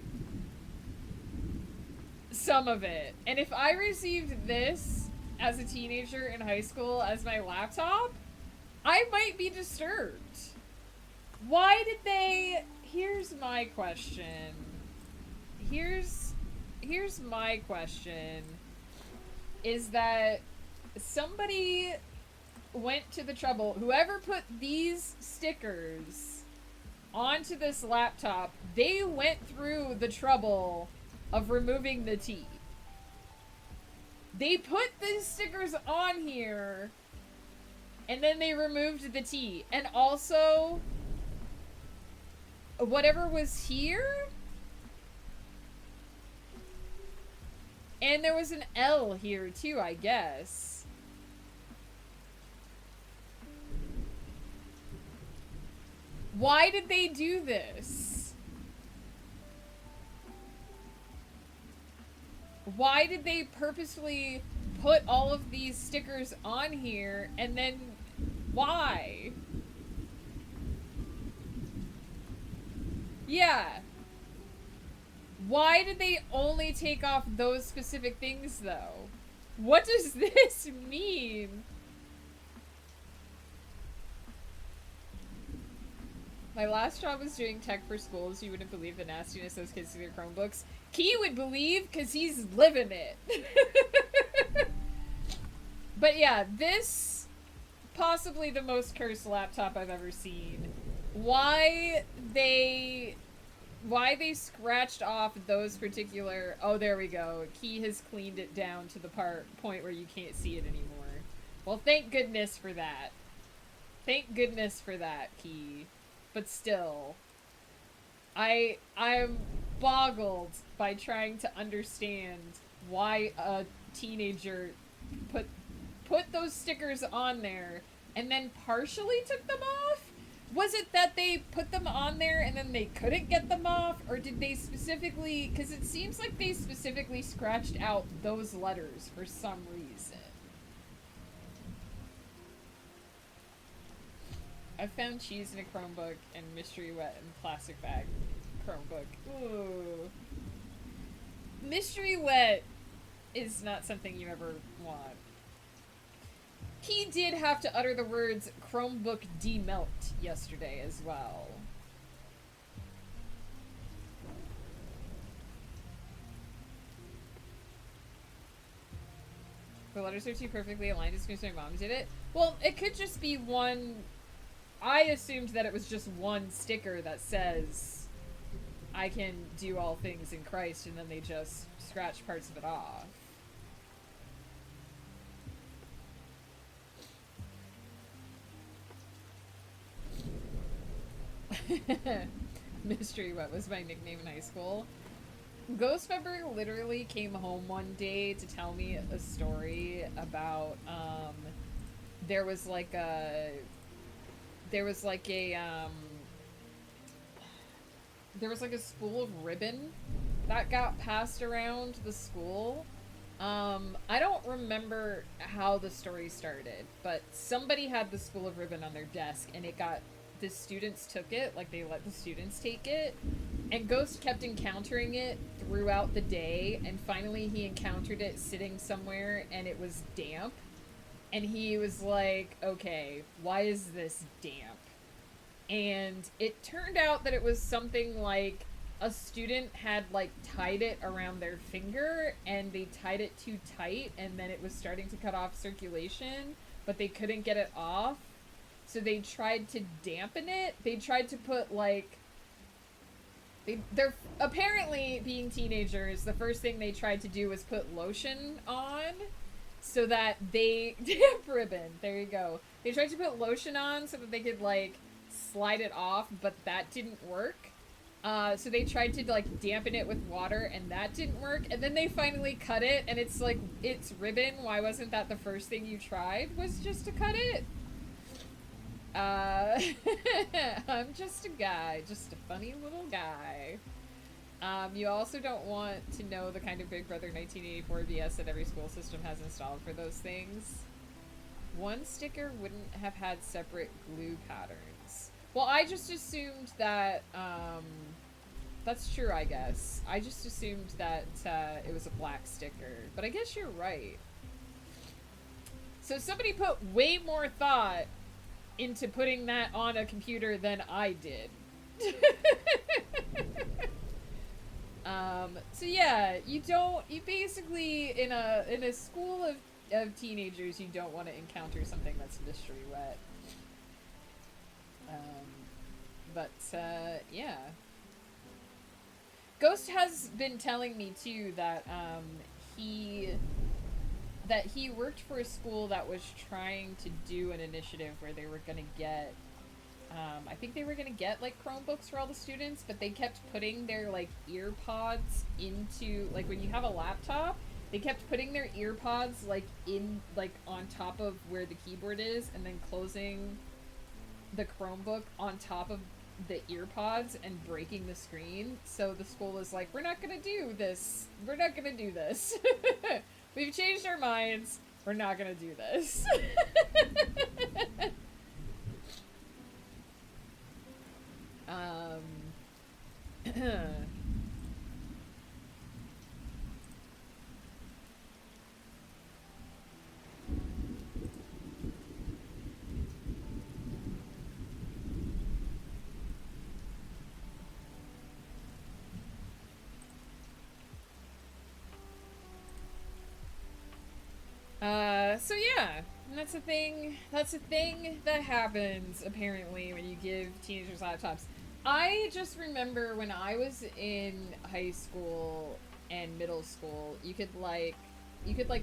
some of it. And if I received this as a teenager in high school as my laptop, I might be disturbed. Why did they... Here's my question. Here's my question. Is that somebody went to the trouble, whoever put these stickers onto this laptop, they went through the trouble of removing the T. They put these stickers on here, and then they removed the T. And also, whatever was here, and there was an L here too, I guess. Why did they do this? Why did they purposefully put all of these stickers on here, and then why? Yeah. Why did they only take off those specific things, though? What does this mean? My last job was doing tech for schools. You wouldn't believe the nastiness those kids do their Chromebooks. Key would believe because he's living it. But yeah, this possibly the most cursed laptop I've ever seen. Why they scratched off those particular... Oh, there we go. Key has cleaned it down to the point where you can't see it anymore. Well, thank goodness for that. Thank goodness for that, Key. But still, I'm boggled by trying to understand why a teenager put those stickers on there and then partially took them off. Was it that they put them on there and then they couldn't get them off, or did they specifically, because it seems like they specifically scratched out those letters for some reason. I found cheese in a Chromebook and mystery wet in plastic bag Chromebook. Ooh. Mystery wet is not something you ever want. He did have to utter the words Chromebook demelt yesterday as well. The letters are too perfectly aligned. It's because my mom did it. Well, it could just be one... I assumed that it was just one sticker that says, I can do all things in Christ, and then they just scratch parts of it off. Mystery What was my nickname in high school. Ghost Pepper literally came home one day to tell me a story about, there was like a spool of ribbon that got passed around the school. I don't remember how the story started, but somebody had the spool of ribbon on their desk and the students took it, like they let the students take it, and Ghost kept encountering it throughout the day, and finally he encountered it sitting somewhere and it was damp, and he was like, okay, why is this damp? And it turned out that it was something like a student had like tied it around their finger and they tied it too tight, and then it was starting to cut off circulation, but they couldn't get it off. So they tried to dampen it. They tried to put like... They're apparently, being teenagers, the first thing they tried to do was put lotion on so that they... Damp ribbon. There you go. They tried to put lotion on so that they could like slide it off, but that didn't work. So they tried to like dampen it with water, and that didn't work. And then they finally cut it, and it's like, it's ribbon. Why wasn't that the first thing you tried? Was just to cut it? I'm just a guy, just a funny little guy. You also don't want to know the kind of Big Brother 1984 BS that every school system has installed for those things. One sticker wouldn't have had separate glue patterns. Well, I just assumed that, that's true, I guess. I just assumed that, it was a black sticker. But I guess you're right. So somebody put way more thought into putting that on a computer than I did. So yeah, you basically, in a school of teenagers, you don't want to encounter something that's mystery wet. Yeah. Ghost has been telling me too that, he worked for a school that was trying to do an initiative where they were gonna get, I think they were gonna get, like, Chromebooks for all the students, but they kept putting their, like, ear pods into, like, when you have a laptop, they kept putting their ear pods, like, in, like, on top of where the keyboard is, and then closing the Chromebook on top of the ear pods and breaking the screen. So the school is like, we're not gonna do this. We're not gonna do this. We've changed our minds. We're not gonna do this. So yeah, That's a thing. That's a thing that happens, apparently, when you give teenagers laptops. I just remember when I was in high school and middle school, you could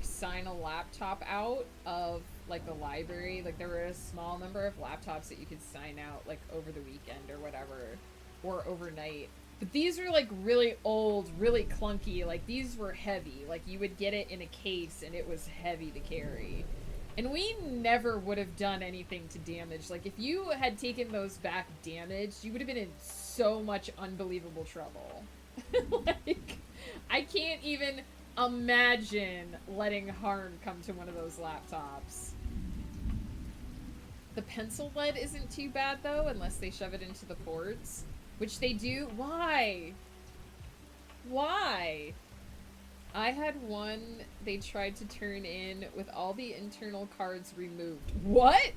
sign a laptop out of like the library. Like there were a small number of laptops that you could sign out like over the weekend or whatever, or overnight. But these were like really old, really clunky. Like these were heavy. Like you would get it in a case and it was heavy to carry. And we never would have done anything to damage. Like, if you had taken those back damaged, you would have been in so much unbelievable trouble. Like, I can't even imagine letting harm come to one of those laptops. The pencil lead isn't too bad, though, unless they shove it into the ports. Which they do. Why? Why? I had one they tried to turn in with all the internal cards removed. What?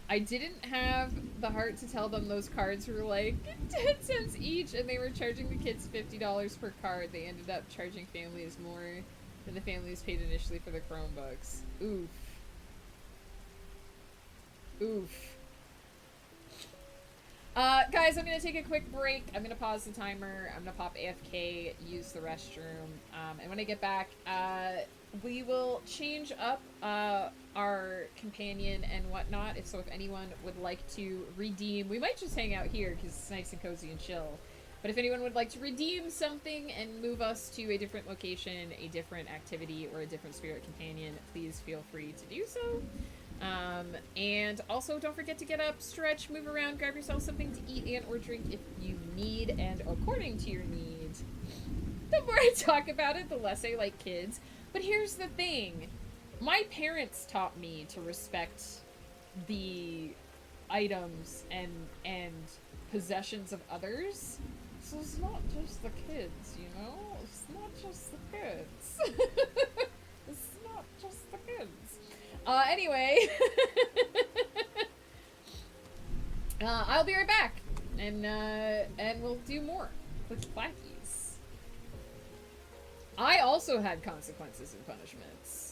I didn't have the heart to tell them those cards were like 10 cents each and they were charging the kids $50 per card. They ended up charging families more than the families paid initially for the Chromebooks. Oof. Oof. Guys, I'm going to take a quick break. I'm going to pause the timer. I'm going to pop AFK, use the restroom. And when I get back, we will change up our companion and whatnot. If anyone would like to redeem, we might just hang out here because it's nice and cozy and chill. But if anyone would like to redeem something and move us to a different location, a different activity, or a different spirit companion, please feel free to do so. And also don't forget to get up, stretch, move around, grab yourself something to eat and or drink if you need, and according to your needs. The more I talk about it, the less I like kids. But here's the thing. My parents taught me to respect the items and possessions of others. So it's not just the kids, you know? It's not just the kids. It's not just the kids. Anyway. I'll be right back. And we'll do more with Blackies. I also had consequences and punishments.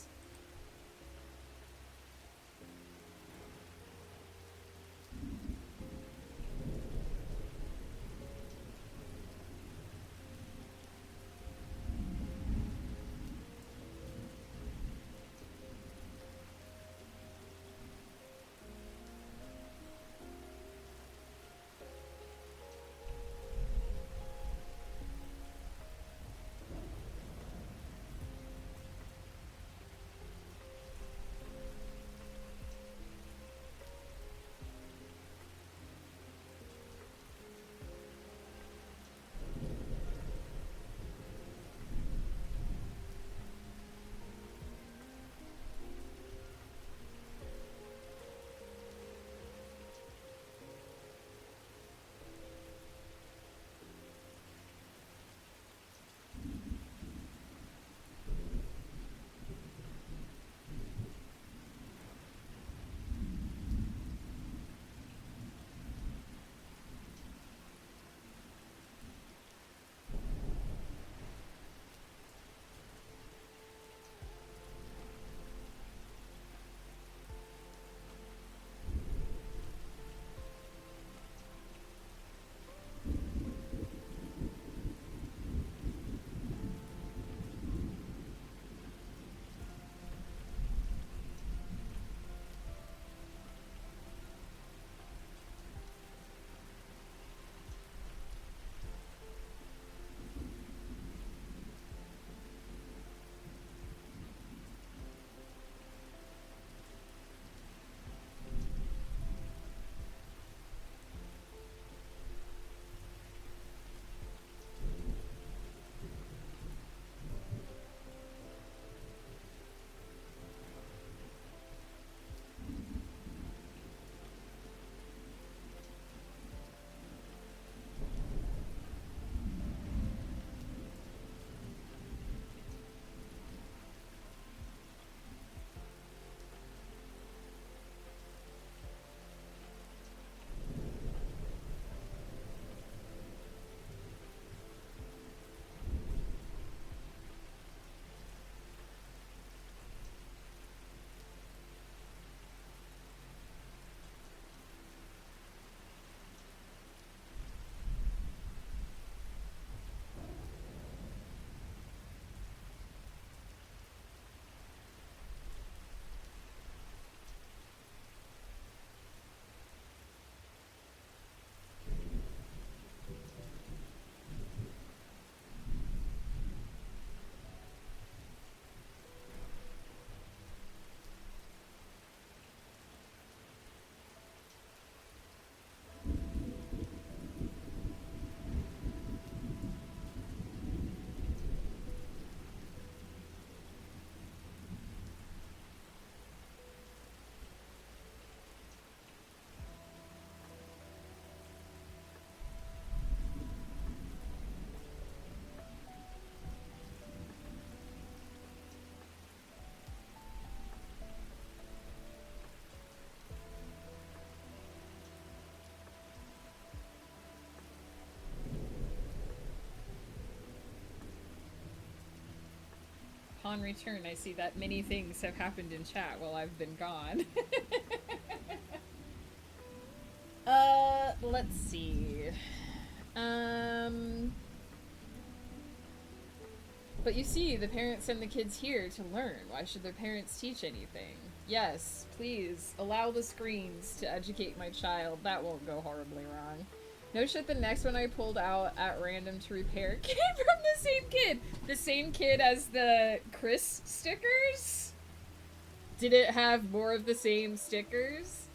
upon return, I see that many things have happened in chat while I've been gone. Let's see. But you see, the parents send the kids here to learn. Why should their parents teach anything? Yes, please, allow the screens to educate my child. That won't go horribly wrong. No shit, the next one I pulled out at random to repair came from the same kid. The same kid as the Chris stickers? Did it have more of the same stickers?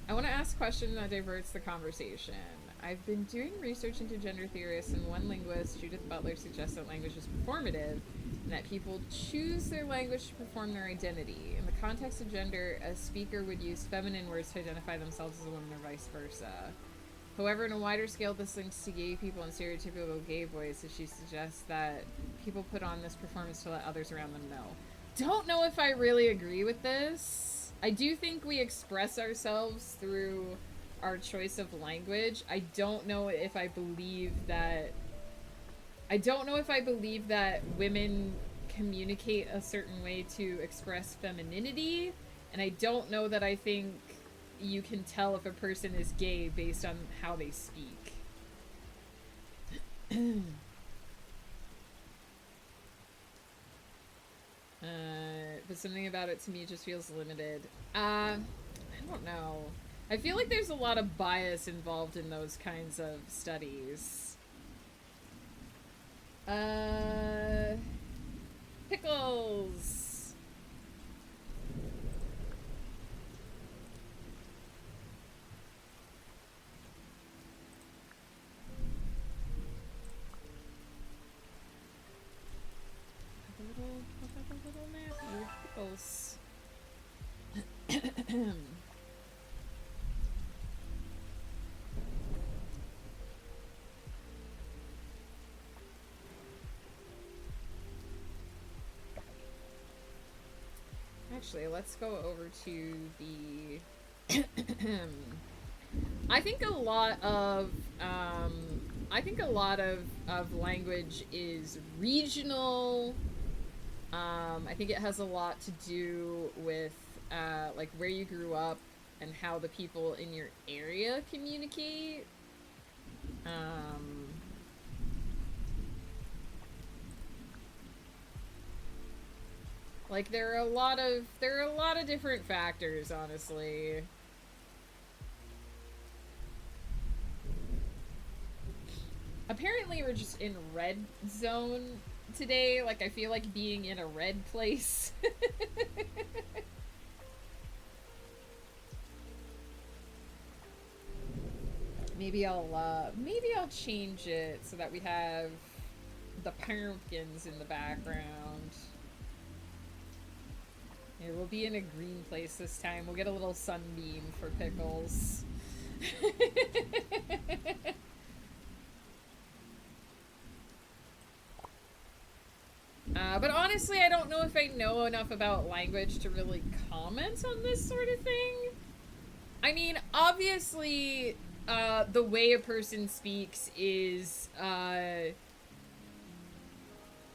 I want to ask a question that diverts the conversation. I've been doing research into gender theorists, and one linguist, Judith Butler, suggests that language is performative, and that people choose their language to perform their identity. In the context of gender, a speaker would use feminine words to identify themselves as a woman or vice versa. However, in a wider scale, this links to gay people and stereotypical gay voices. She suggests that people put on this performance to let others around them know. Don't know if I really agree with this. I do think we express ourselves through our choice of language. I don't know if I believe that women communicate a certain way to express femininity, and I don't know that I think you can tell if a person is gay based on how they speak. But something about it to me just feels limited. I don't know. I feel like there's a lot of bias involved in those kinds of studies. Pickles! Have a little nap with pickles. Actually, let's go over to the I think a lot of language is regional. I think it has a lot to do with like where you grew up and how the people in your area communicate. Like there are a lot of different factors, honestly. Apparently we're just in red zone today. Like I feel like being in a red place. Maybe I'll change it so that we have the pumpkins in the background. Yeah, we'll be in a green place this time. We'll get a little sunbeam for pickles. But honestly, I don't know if I know enough about language to really comment on this sort of thing. I mean, obviously, the way a person speaks is an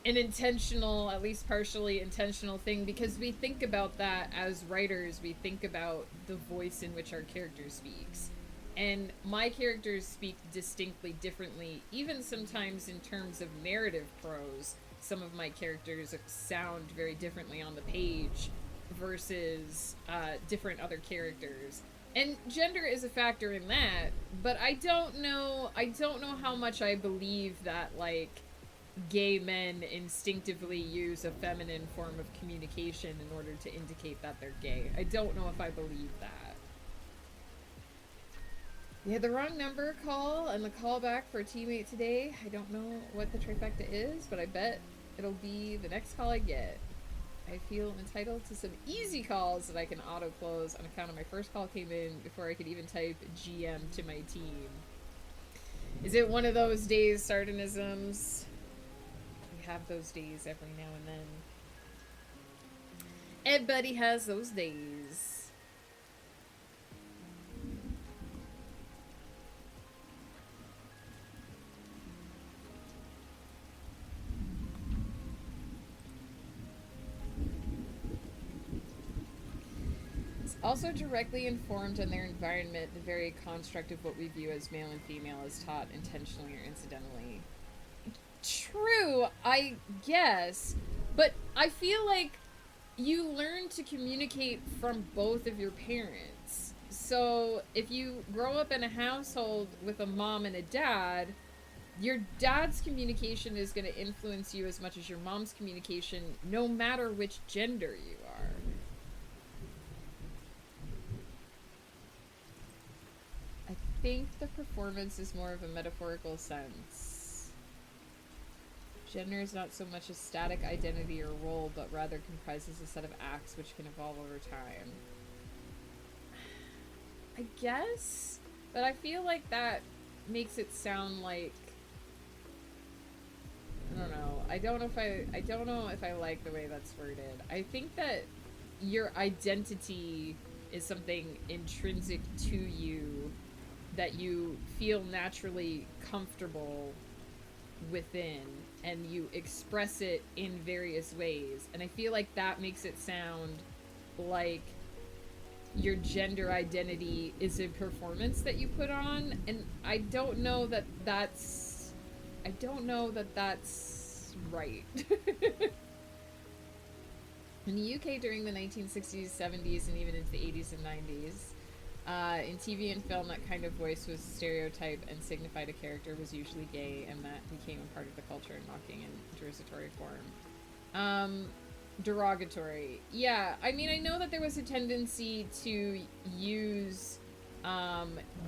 intentional, at least partially intentional thing, because we think about that as writers. We think about the voice in which our character speaks. And my characters speak distinctly differently, even sometimes in terms of narrative prose. Some of my characters sound very differently on the page versus different other characters. And gender is a factor in that, but I don't know how much I believe that, like, gay men instinctively use a feminine form of communication in order to indicate that they're gay. I don't know if I believe that. You had the wrong number call and the call back for a teammate today. I don't know what the trifecta is, but I bet it'll be the next call I get. I feel entitled to some easy calls that I can auto-close on account of my first call came in before I could even type GM to my team. Is it one of those days, sardonisms? We have those days every now and then. Everybody has those days. Also directly informed on their environment, the very construct of what we view as male and female is taught intentionally or incidentally. True, I guess, but I feel like you learn to communicate from both of your parents. So if you grow up in a household with a mom and a dad, your dad's communication is going to influence you as much as your mom's communication, no matter which gender you are. I think the performance is more of a metaphorical sense. Gender is not so much a static identity or role, but rather comprises a set of acts which can evolve over time. I guess, but I feel like that makes it sound like, I don't know. I don't know if I like the way that's worded. I think that your identity is something intrinsic to you that you feel naturally comfortable within, and you express it in various ways. And I feel like that makes it sound like your gender identity is a performance that you put on, and I don't know that that's right. In the UK during the 1960s, 70s, and even into the 80s and 90s, in TV and film, that kind of voice was stereotype and signified a character was usually gay, and that became a part of the culture in mocking and derogatory form. Derogatory. Yeah, I mean, I know that there was a tendency to use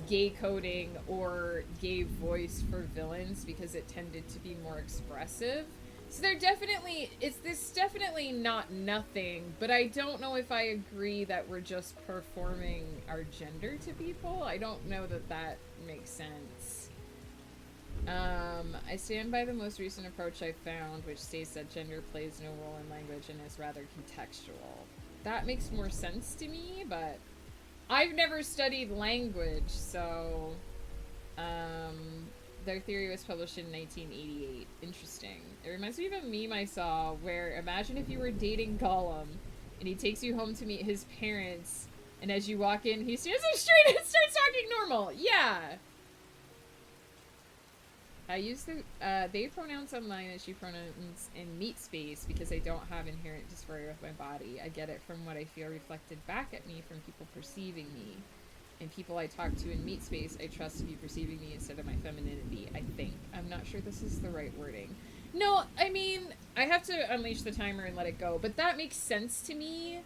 gay coding or gay voice for villains because it tended to be more expressive. So this definitely not nothing, but I don't know if I agree that we're just performing our gender to people. I don't know that that makes sense. I stand by the most recent approach I found, which states that gender plays no role in language and is rather contextual. That makes more sense to me, but I've never studied language, so their theory was published in 1988. Interesting. It reminds me of a meme I saw where imagine if you were dating Gollum and he takes you home to meet his parents, and as you walk in, he stands up straight and starts talking normal. Yeah. I use the they pronouns online as she pronouns in meat space because I don't have inherent dysphoria with my body. I get it from what I feel reflected back at me from people perceiving me. And people I talk to in meat space, I trust to be perceiving me instead of my femininity, I think. I'm not sure this is the right wording. No, I mean, I have to unleash the timer and let it go, but that makes sense to me.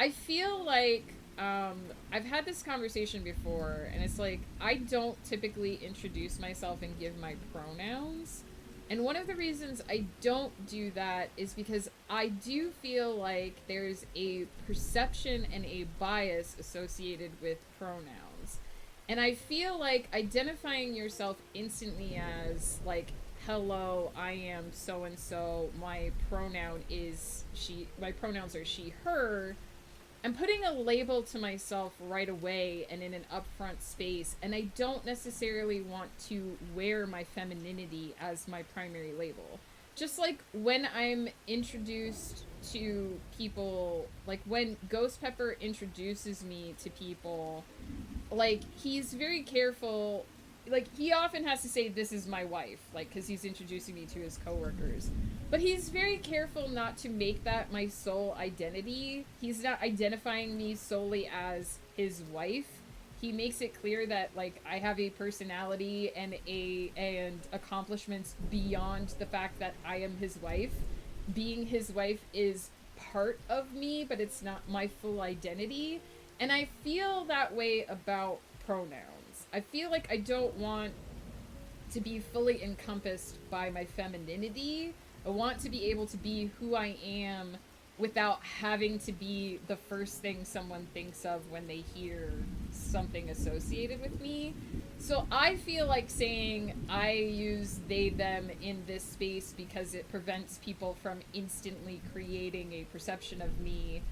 I feel like I've had this conversation before, and it's like, I don't typically introduce myself and give my pronouns. And one of the reasons I don't do that is because I do feel like there's a perception and a bias associated with pronouns. And I feel like identifying yourself instantly as, like, hello, I am so and so, my pronouns are she, her. I'm putting a label to myself right away and in an upfront space, and I don't necessarily want to wear my femininity as my primary label. Just like when I'm introduced to people, like when Ghost Pepper introduces me to people, like he's very careful. Like he often has to say, "This is my wife," like because he's introducing me to his coworkers. But he's very careful not to make that my sole identity. He's not identifying me solely as his wife. He makes it clear that like I have a personality and accomplishments beyond the fact that I am his wife. Being his wife is part of me, but it's not my full identity. And I feel that way about pronouns. I feel like I don't want to be fully encompassed by my femininity. I want to be able to be who I am without having to be the first thing someone thinks of when they hear something associated with me. So I feel like saying I use they, them in this space because it prevents people from instantly creating a perception of me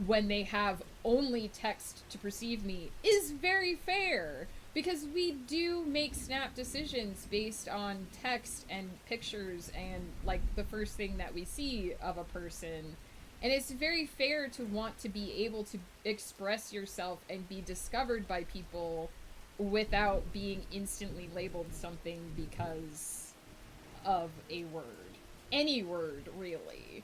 when they have only text to perceive me is very fair. Because we do make snap decisions based on text and pictures and, like, the first thing that we see of a person. And it's very fair to want to be able to express yourself and be discovered by people without being instantly labeled something because of a word. Any word, really.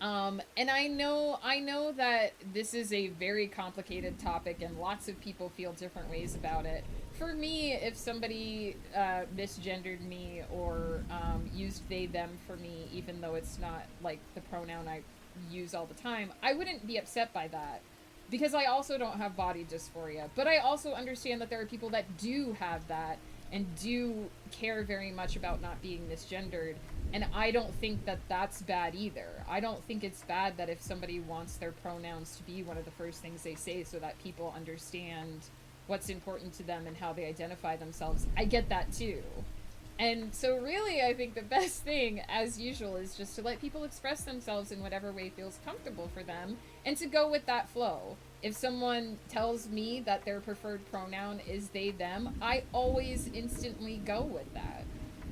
And I know that this is a very complicated topic, and lots of people feel different ways about it. For me, if somebody misgendered me or used they them for me, even though it's not like the pronoun I use all the time, I wouldn't be upset by that because I also don't have body dysphoria. But I also understand that there are people that do have that and do care very much about not being misgendered. And I don't think that that's bad either. I don't think it's bad that if somebody wants their pronouns to be one of the first things they say so that people understand what's important to them and how they identify themselves. I get that too. And so really, I think the best thing, as usual, is just to let people express themselves in whatever way feels comfortable for them and to go with that flow. If someone tells me that their preferred pronoun is they, them, I always instantly go with that.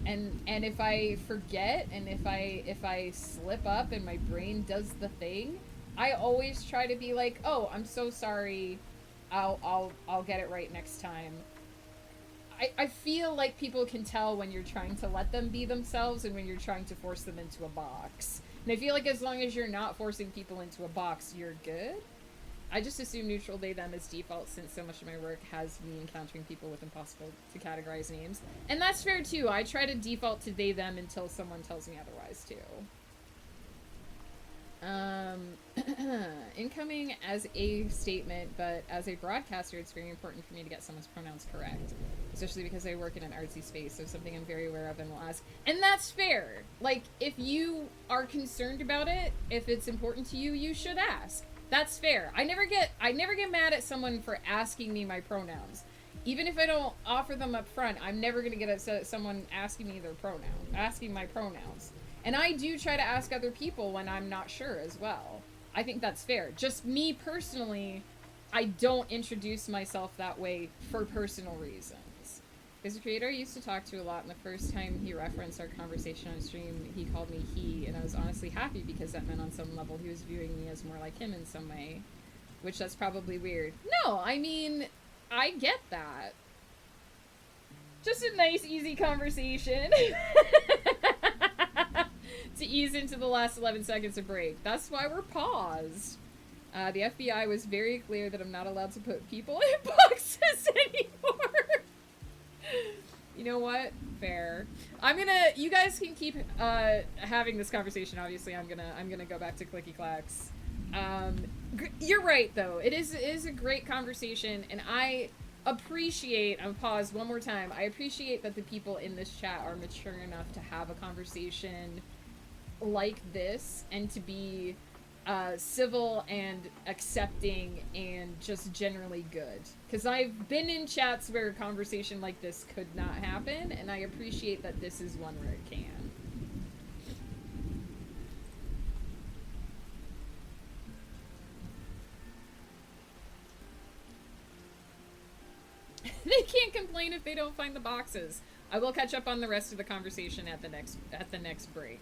And if I forget and if I slip up and my brain does the thing, I always try to be like, "Oh, I'm so sorry. I'll get it right next time." I feel like people can tell when you're trying to let them be themselves and when you're trying to force them into a box. And I feel like as long as you're not forcing people into a box, you're good. I just assume neutral they them as default since so much of my work has me encountering people with impossible to categorize names. And that's fair too. I try to default to they them until someone tells me otherwise too. Incoming as a statement, but as a broadcaster, it's very important for me to get someone's pronouns correct, especially because I work in an artsy space, so something I'm very aware of and will ask. And that's fair. Like, if you are concerned about it, if it's important to you, you should ask. That's fair. I never get mad at someone for asking me my pronouns. Even if I don't offer them up front, I'm never gonna get upset at someone asking me asking my pronouns. And I do try to ask other people when I'm not sure as well. I think that's fair. Just me personally, I don't introduce myself that way for personal reasons. As a creator I used to talk to a lot, and the first time he referenced our conversation on stream, he called me he, and I was honestly happy because that meant on some level he was viewing me as more like him in some way. Which that's probably weird. No, I mean, I get that. Just a nice, easy conversation. To ease into the last 11 seconds of break. That's why we're paused. The FBI was very clear that I'm not allowed to put people in boxes anymore. You know what? Fair. You guys can keep having this conversation. Obviously, I'm gonna go back to clicky clacks. You're right though. It is a great conversation, and I appreciate, I'll pause one more time. I appreciate that the people in this chat are mature enough to have a conversation like this and to be civil and accepting and just generally good. Because I've been in chats where a conversation like this could not happen, and I appreciate that this is one where it can. They can't complain if they don't find the boxes. I will catch up on the rest of the conversation at the next break.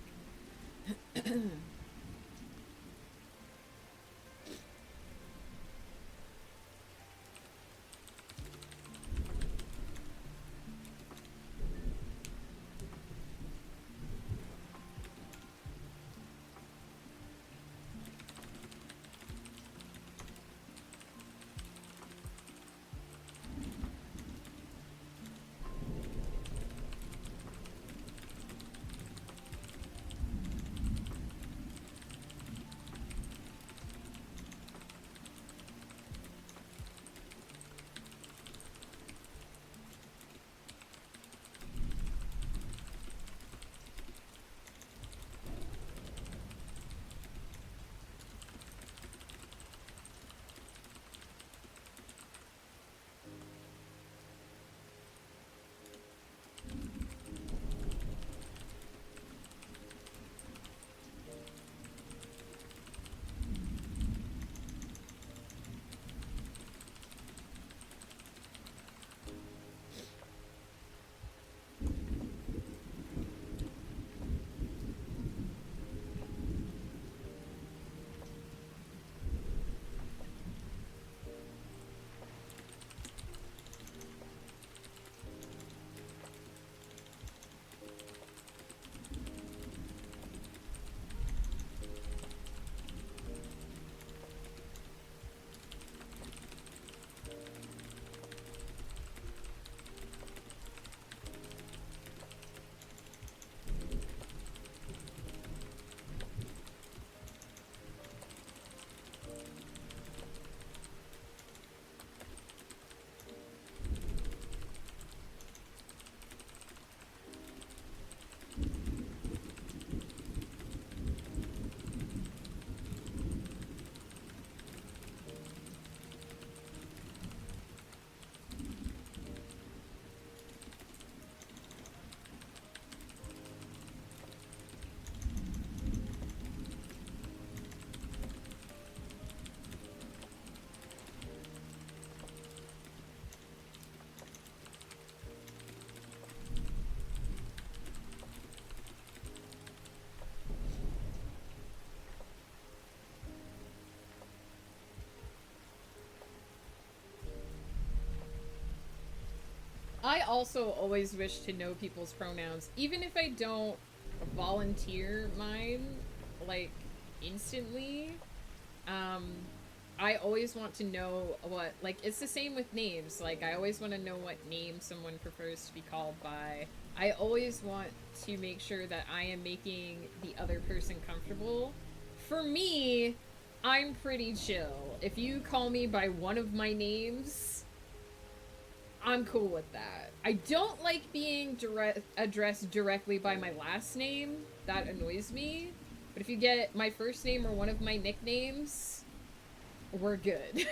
I also always wish to know people's pronouns, even if I don't volunteer mine, like, instantly. Um, I always want to know what, like, it's the same with names. Like, I always want to know what name someone prefers to be called by. I always want to make sure that I am making the other person comfortable. For me, I'm pretty chill. If you call me by one of my names, I'm cool with that. I don't like being addressed directly by my last name. That annoys me. But if you get my first name or one of my nicknames, we're good.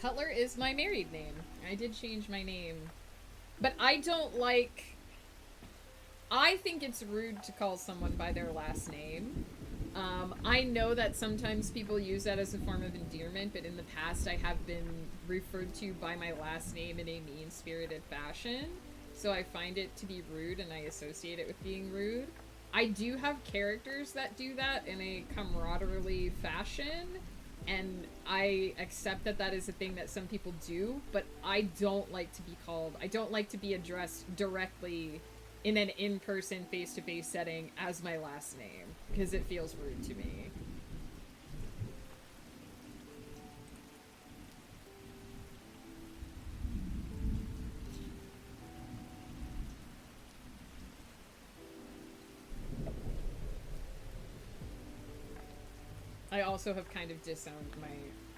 Cutler is my married name. I did change my name. But I don't like. I think it's rude to call someone by their last name. I know that sometimes people use that as a form of endearment, but in the past I have been referred to by my last name in a mean spirited fashion. So I find it to be rude and I associate it with being rude. I do have characters that do that in a camaraderie fashion, and I accept that that is a thing that some people do, but I don't like to be called, I don't like to be addressed directly in an in-person face-to-face setting as my last name because it feels rude to me. I also have kind of disowned my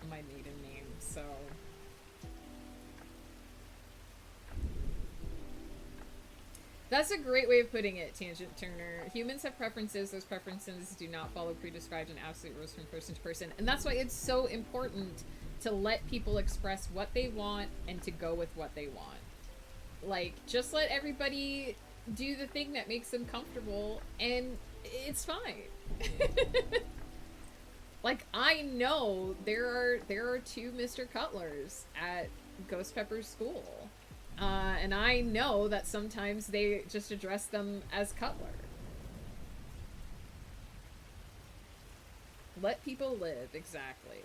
maiden name, so that's a great way of putting it, Tangent Turner. Humans have preferences. Those preferences do not follow pre-described and absolute rules from person to person. And that's why it's so important to let people express what they want and to go with what they want. Like, just let everybody do the thing that makes them comfortable, and it's fine. Like, I know there are two Mr. Cutlers at Ghost Pepper's school. And I know that sometimes they just address them as Cutler. Let people live, exactly.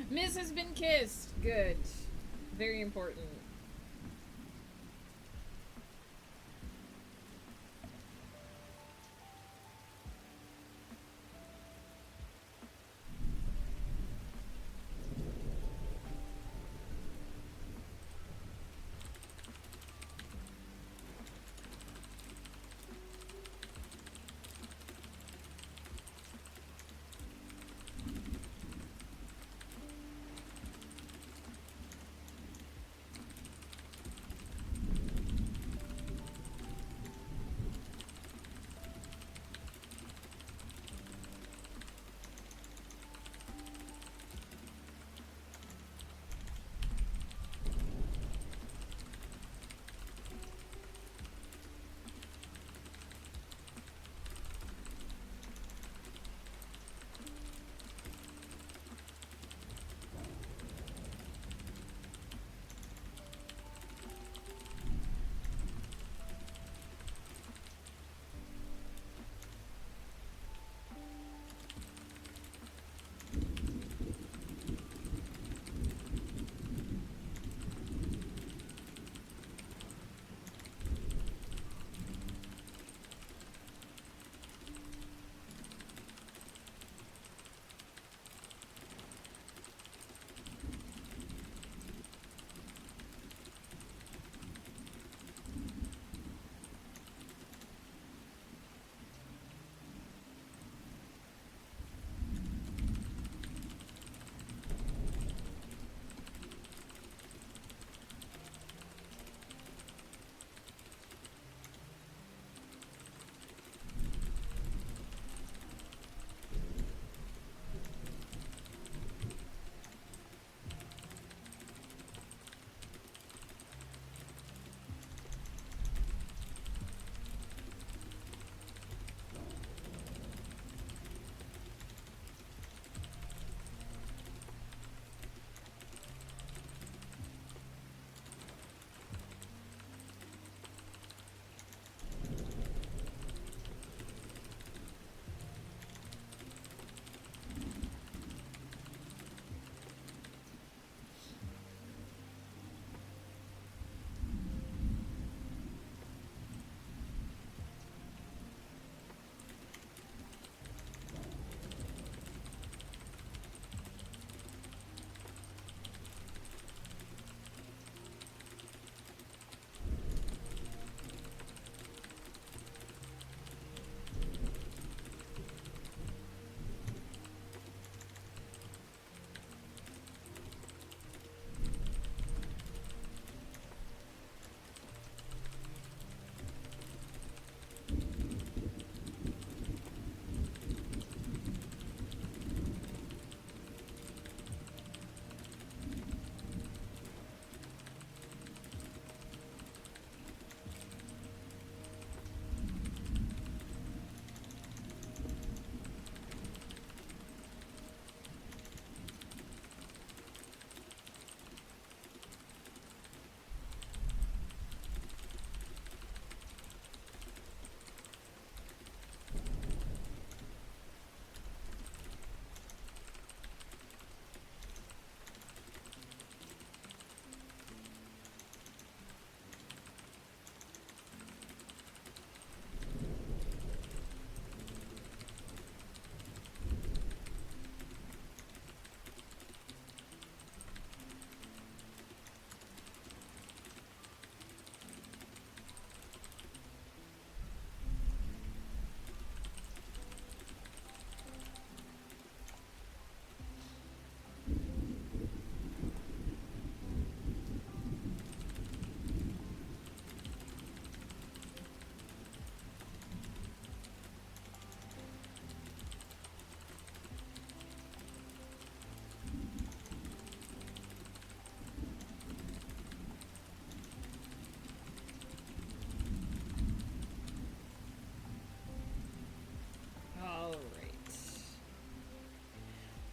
Miss has been kissed. Good. Very important.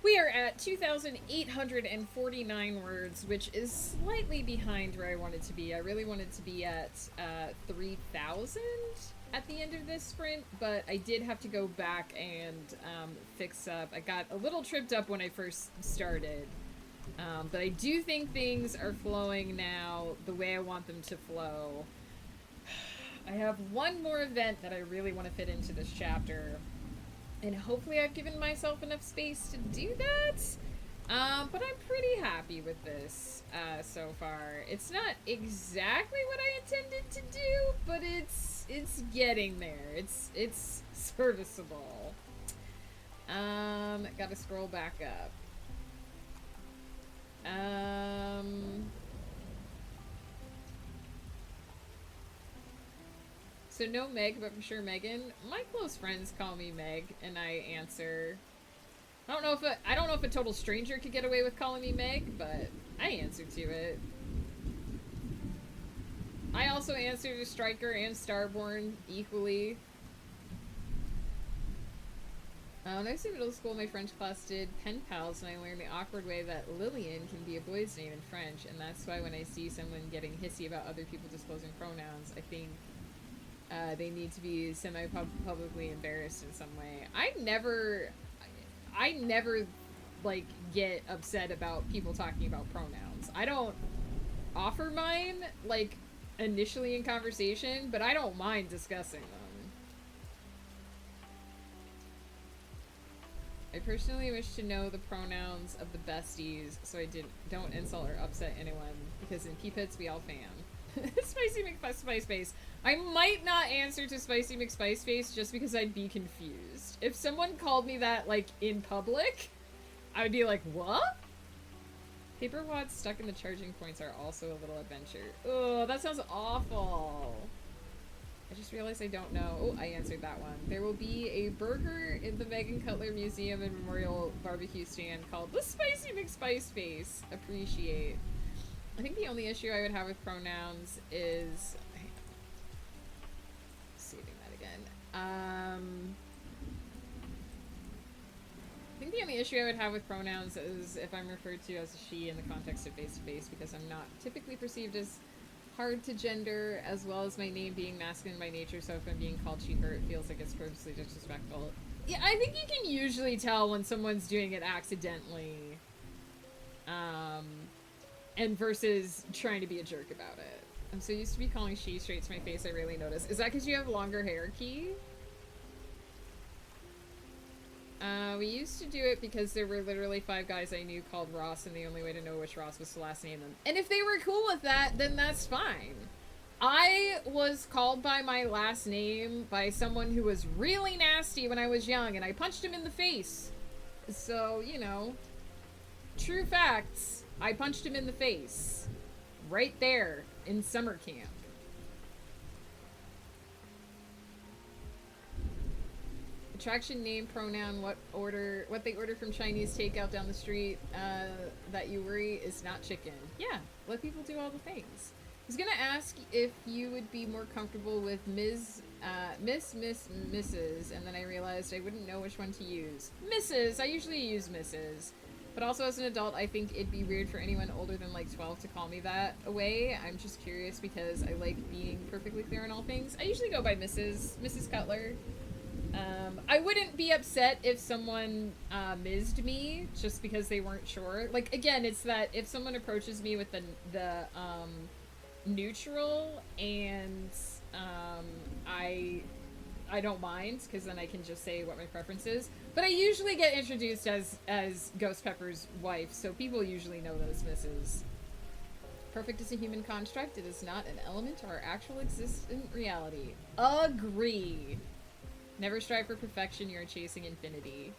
We are at 2,849 words, which is slightly behind where I wanted to be. I really wanted to be at 3,000 at the end of this sprint, but I did have to go back and fix up. I got a little tripped up when I first started. But I do think things are flowing now the way I want them to flow. I have one more event that I really want to fit into this chapter, and hopefully I've given myself enough space to do that. But I'm pretty happy with this so far. It's not exactly what I intended to do, but it's getting there. It's serviceable. Gotta scroll back up. So no Meg, but for sure Megan. My close friends call me Meg, and I answer. I don't know if a total stranger could get away with calling me Meg, but I answer to it. I also answer to Striker and Starborn equally. When I was in middle school, my French class did pen pals, and I learned the awkward way that Lillian can be a boy's name in French, and that's why when I see someone getting hissy about other people disclosing pronouns, I think they need to be semi-publicly embarrassed in some way. I never, like, get upset about people talking about pronouns. I don't offer mine, like, initially in conversation, but I don't mind discussing them. I personally wish to know the pronouns of the besties so I don't insult or upset anyone, because in P-Pits we all fam. Spicy McSpice Face. I might not answer to Spicy McSpice Face just because I'd be confused. If someone called me that, like, in public, I would be like, what? Paper wads stuck in the charging points are also a little adventure. Oh, that sounds awful. I just realized I don't know. Oh, I answered that one. There will be a burger in the Megan Cutler Museum and Memorial Barbecue stand called the Spicy McSpice Face. Appreciate. I think the only issue I would have with pronouns is... saving that again. I think the only issue I would have with pronouns is if I'm referred to as a she in the context of face-to-face, because I'm not typically perceived as hard to gender, as well as my name being masculine by nature, so if I'm being called she, her, it feels like it's purposely disrespectful. Yeah, I think you can usually tell when someone's doing it accidentally. And versus trying to be a jerk about it. I'm so used to be calling she straight to my face, I really notice. Is that because you have longer hair, Key? We used to do it because there were literally 5 guys I knew called Ross, and the only way to know which Ross was to last name them. And if they were cool with that, then that's fine. I was called by my last name by someone who was really nasty when I was young, and I punched him in the face. So, you know, true facts. I punched him in the face. Right there in summer camp. Attraction, name, pronoun, what they order from Chinese takeout down the street that you worry is not chicken. Yeah, let people do all the things. I was gonna ask if you would be more comfortable with Ms., Mrs., and then I realized I wouldn't know which one to use. Mrs., I usually use Mrs., but also as an adult, I think it'd be weird for anyone older than like 12 to call me that away. I'm just curious because I like being perfectly clear on all things. I usually go by Mrs. Cutler. I wouldn't be upset if someone mizzed me just because they weren't sure. Like, again, it's that if someone approaches me with the neutral and I don't mind, because then I can just say what my preference is. But I usually get introduced as Ghost Pepper's wife, so people usually know that it's Mrs. Perfect is a human construct. It is not an element of our actual existent reality. Agree. Never strive for perfection. You are chasing infinity.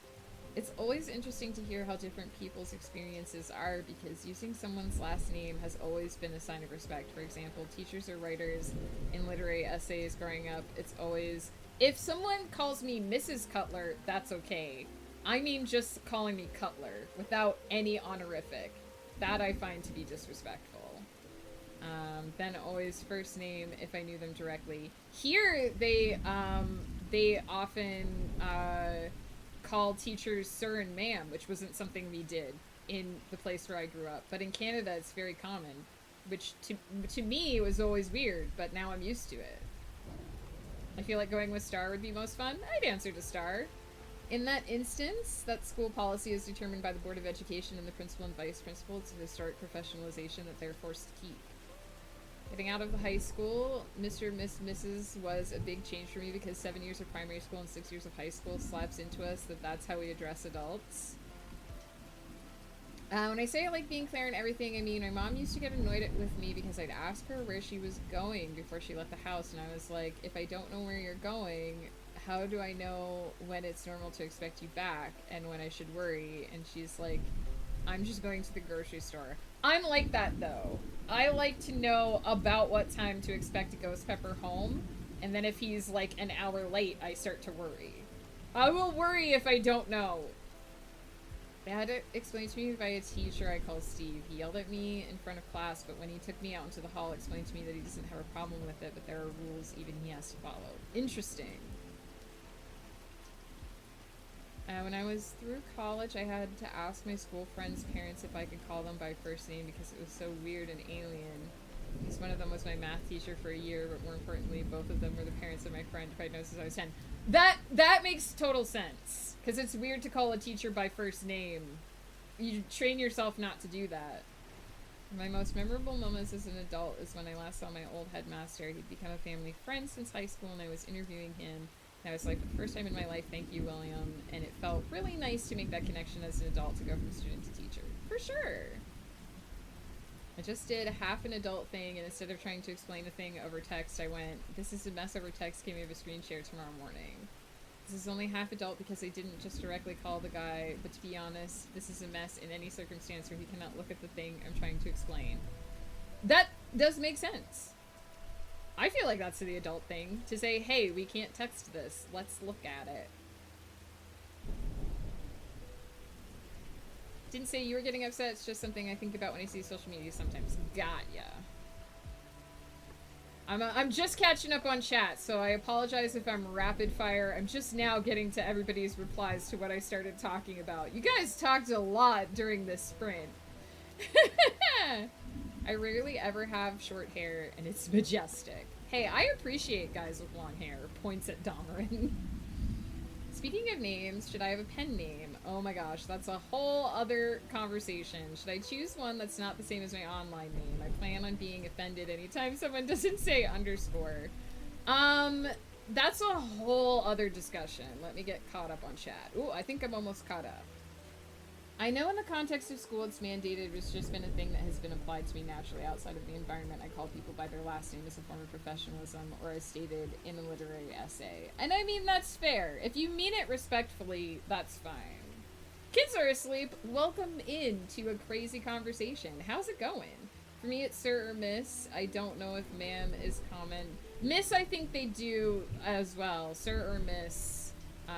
It's always interesting to hear how different people's experiences are, because using someone's last name has always been a sign of respect. For example, teachers or writers in literary essays growing up, it's always... If someone calls me Mrs. Cutler, that's okay. I mean just calling me Cutler, without any honorific. That I find to be disrespectful. Then always first name if I knew them directly. Here, they often call teachers sir and ma'am, which wasn't something we did in the place where I grew up. But in Canada, it's very common, which to me was always weird, but now I'm used to it. I feel like going with Star would be most fun. I'd answer to Star. In that instance, that school policy is determined by the Board of Education and the principal and vice principal. It's a historic professionalization that they're forced to keep. Getting out of the high school, Mr., Miss, Mrs. was a big change for me because 7 years of primary school and 6 years of high school slaps into us that that's how we address adults. When I say I like being Claire and everything, I mean my mom used to get annoyed with me because I'd ask her where she was going before she left the house, and I was like, if I don't know where you're going, how do I know when it's normal to expect you back and when I should worry? And she's like, I'm just going to the grocery store. I'm like that, though. I like to know about what time to expect a Ghost Pepper home, and then if he's like an hour late, I start to worry. I will worry if I don't know. They had it explained to me by a teacher I call Steve. He yelled at me in front of class, but when he took me out into the hall, explained to me that he doesn't have a problem with it, but there are rules even he has to follow. Interesting. When I was through college, I had to ask my school friends' parents if I could call them by first name because it was so weird and alien. Because one of them was my math teacher for a year, but more importantly, both of them were the parents of my friend who I'd known since I was 10. That makes total sense. Because it's weird to call a teacher by first name. You train yourself not to do that. My most memorable moments as an adult is when I last saw my old headmaster. He'd become a family friend since high school, and I was interviewing him. And I was like, for the first time in my life, thank you, William. And it felt really nice to make that connection as an adult to go from student to teacher. For sure. I just did half an adult thing, and instead of trying to explain a thing over text, I went, this is a mess over text, can we have a screen share tomorrow morning? This is only half adult because I didn't just directly call the guy, but to be honest, this is a mess in any circumstance where he cannot look at the thing I'm trying to explain. That does make sense. I feel like that's the adult thing, to say, hey, we can't text this, let's look at it. Didn't say you were getting upset, it's just something I think about when I see social media sometimes. Got ya. I'm just catching up on chat, so I apologize if I'm rapid fire. I'm just now getting to everybody's replies to what I started talking about. You guys talked a lot during this sprint. I rarely ever have short hair, and it's majestic. Hey, I appreciate guys with long hair. Points at Domerin. Speaking of names, should I have a pen name? Oh my gosh, that's a whole other conversation. Should I choose one that's not the same as my online name? I plan on being offended anytime someone doesn't say underscore. That's a whole other discussion. Let me get caught up on chat. Ooh, I think I'm almost caught up. I know in the context of school it's mandated, it's just been a thing that has been applied to me naturally outside of the environment. I call people by their last name as a form of professionalism, or as stated in a literary essay. And I mean, that's fair. If you mean it respectfully, that's fine. Kids are asleep. Welcome in to a crazy conversation. How's it going? For me, it's sir or miss. I don't know if ma'am is common. Miss, I think they do as well. Sir or miss.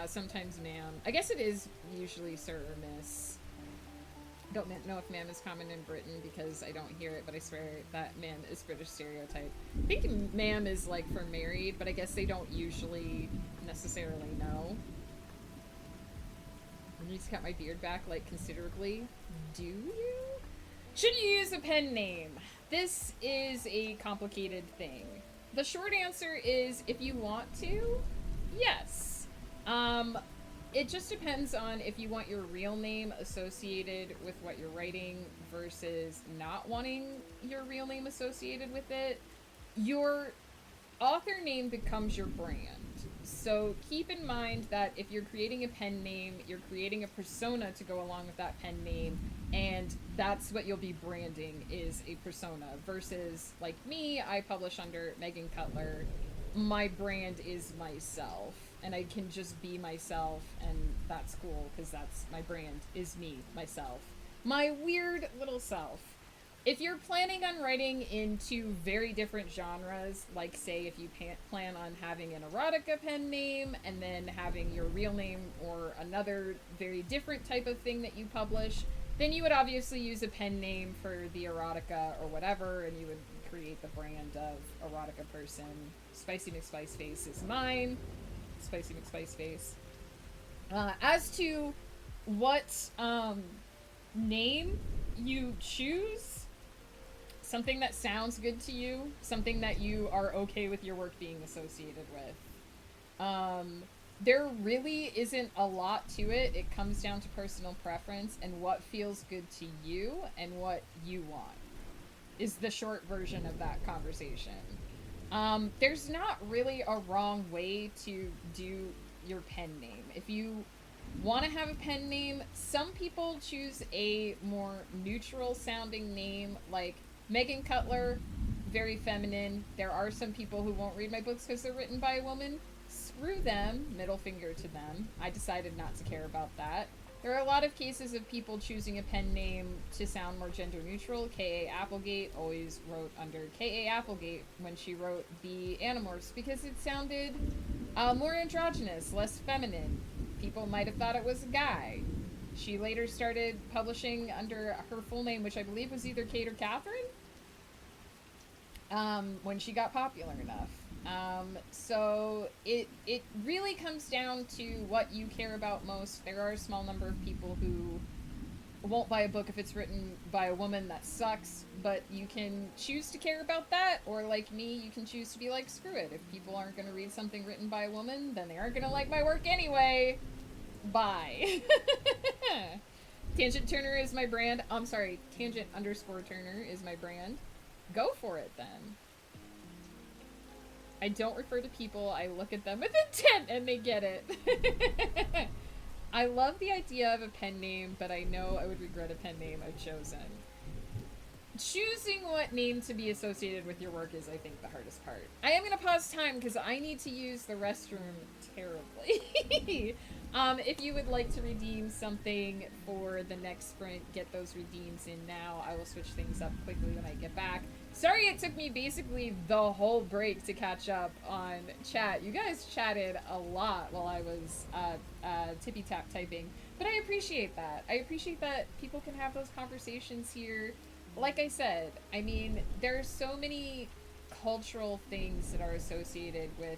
Sometimes ma'am. I guess it is usually sir or miss. Don't know if ma'am is common in Britain because I don't hear it, but I swear that ma'am is British stereotype. I think ma'am is like for married, but I guess they don't usually necessarily know. I need to cut my beard back like considerably. Do you? Should you use a pen name? This is a complicated thing. The short answer is if you want to, yes. It just depends on if you want your real name associated with what you're writing versus not wanting your real name associated with it. Your author name becomes your brand. So keep in mind that if you're creating a pen name, you're creating a persona to go along with that pen name, and that's what you'll be branding is a persona versus like me, I publish under Megan Cutler. My brand is myself. And I can just be myself, and that's cool, because that's my brand, is me, myself. My weird little self. If you're planning on writing into very different genres, like say if you plan on having an erotica pen name, and then having your real name or another very different type of thing that you publish, then you would obviously use a pen name for the erotica or whatever, and you would create the brand of erotica person. Spicy McSpiceface is mine. Spicy McSpiceface. As to what name you choose, something that sounds good to you, something that you are okay with your work being associated with. There really isn't a lot to it. It comes down to personal preference and what feels good to you and what you want, is the short version of that conversation. There's not really a wrong way to do your pen name. If you want to have a pen name, some people choose a more neutral sounding name like Megan Cutler, very feminine. There are some people who won't read my books because they're written by a woman. Screw them, middle finger to them. I decided not to care about that. There are a lot of cases of people choosing a pen name to sound more gender neutral. K.A. Applegate always wrote under K.A. Applegate when she wrote the Animorphs because it sounded more androgynous, less feminine. People might have thought it was a guy. She later started publishing under her full name, which I believe was either Kate or Catherine, when she got popular enough. So it really comes down to what you care about most. There are a small number of people who won't buy a book if it's written by a woman. That sucks, but you can choose to care about that, or like me, you can choose to be like, screw it. If people aren't going to read something written by a woman, then they aren't going to like my work anyway. Bye. Tangent Turner is my brand. I'm sorry, Tangent underscore Turner is my brand. Go for it then. I don't refer to people, I look at them with intent and they get it. I love the idea of a pen name, but I know I would regret a pen name I've chosen. Choosing what name to be associated with your work is, I think, the hardest part. I am going to pause time because I need to use the restroom terribly. If you would like to redeem something for the next sprint, get those redeems in now. I will switch things up quickly when I get back. Sorry it took me basically the whole break to catch up on chat. You guys chatted a lot while I was tippy-tap typing, but I appreciate that. I appreciate that people can have those conversations here. Like I said, I mean, there are so many cultural things that are associated with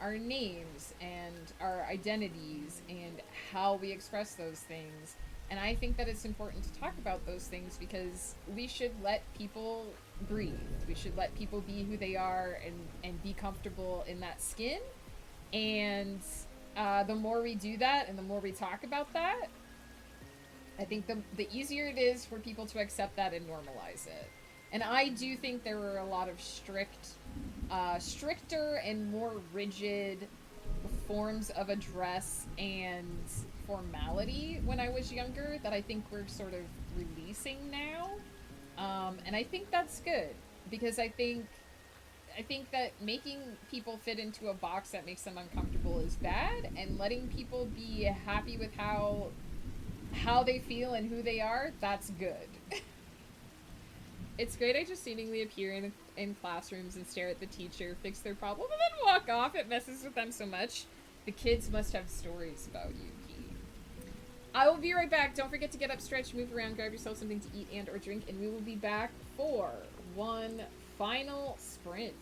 our names and our identities and how we express those things. And I think that it's important to talk about those things because we should let people breathe. We should let people be who they are and be comfortable in that skin. And the more we do that and the more we talk about that, I think the easier it is for people to accept that and normalize it. And I do think there were a lot of stricter and more rigid forms of address and formality when I was younger that I think we're sort of releasing now. And I think that's good because I think that making people fit into a box that makes them uncomfortable is bad, and letting people be happy with how they feel and who they are, that's good. It's great I just seemingly appear in classrooms and stare at the teacher, fix their problem, and then walk off. It messes with them so much. The kids must have stories about you, P. I will be right back. Don't forget to get up, stretch, move around, grab yourself something to eat and or drink, and we will be back for one final sprint.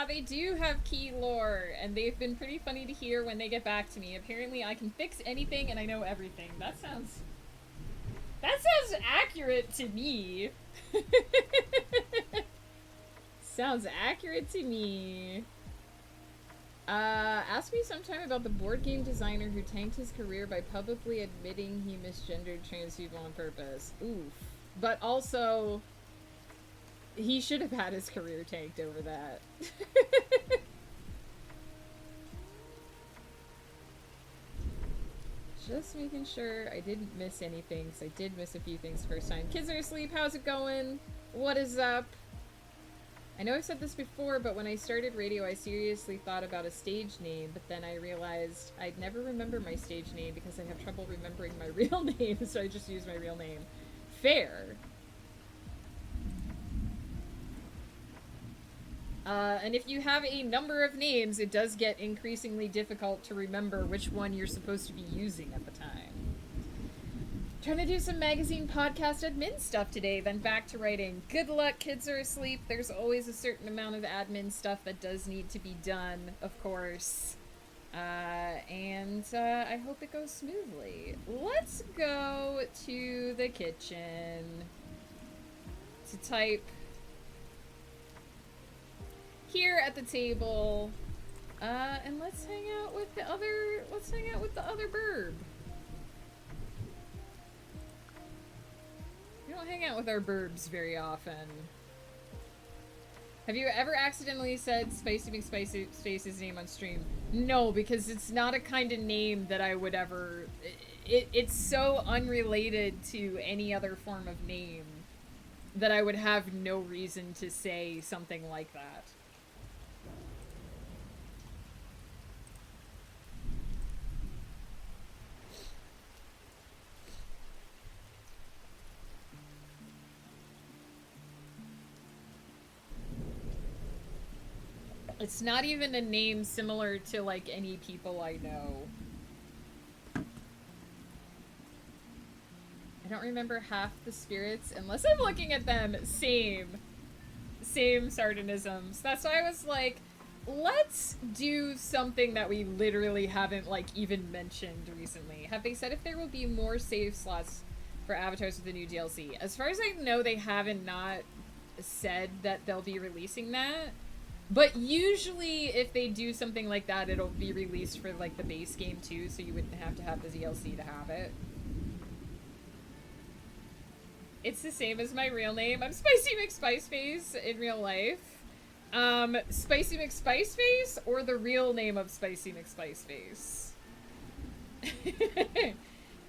They do have key lore, and they've been pretty funny to hear when they get back to me. Apparently, I can fix anything and I know everything. That sounds accurate to me. Sounds accurate to me. Ask me sometime about the board game designer who tanked his career by publicly admitting he misgendered trans people on purpose. Oof. But also, he should have had his career tanked over that. Just making sure I didn't miss anything, because I did miss a few things first time. Kids are asleep, how's it going? What is up? I know I've said this before, but when I started radio, I seriously thought about a stage name, but then I realized I'd never remember my stage name because I have trouble remembering my real name, so I just use my real name. Fair. And if you have a number of names, it does get increasingly difficult to remember which one you're supposed to be using at the time. Trying to do some magazine podcast admin stuff today, then back to writing. Good luck, kids are asleep. There's always a certain amount of admin stuff that does need to be done, of course. And I hope it goes smoothly. Let's go to the kitchen to type here at the table. And let's hang out with the other burb. We don't hang out with our burbs very often. Have you ever accidentally said Spicy McSpace's name on stream? No, because it's not a kind of name that I would ever... It's so unrelated to any other form of name that I would have no reason to say something like that. It's not even a name similar to, like, any people I know. I don't remember half the spirits unless I'm looking at them. Same sardonisms. That's why I was like, let's do something that we literally haven't, like, even mentioned recently. Have they said if there will be more save slots for avatars with the new DLC? As far as I know, they haven't not said that they'll be releasing that. But usually, if they do something like that, it'll be released for, like, the base game, too, so you wouldn't have to have the DLC to have it. It's the same as my real name. I'm Spicy McSpiceface in real life. Spicy McSpiceface or the real name of Spicy McSpiceface?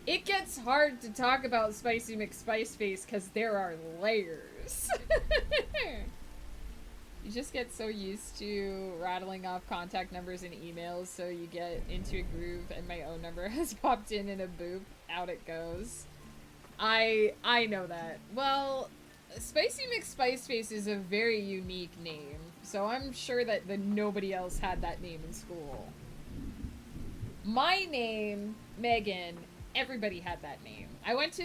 It gets hard to talk about Spicy McSpiceface because there are layers. You just get so used to rattling off contact numbers and emails, so you get into a groove, and my own number has popped in a boop. Out it goes. I know that. Well, Spicy McSpiceface is a very unique name, so I'm sure that nobody else had that name in school. My name, Megan, everybody had that name. I went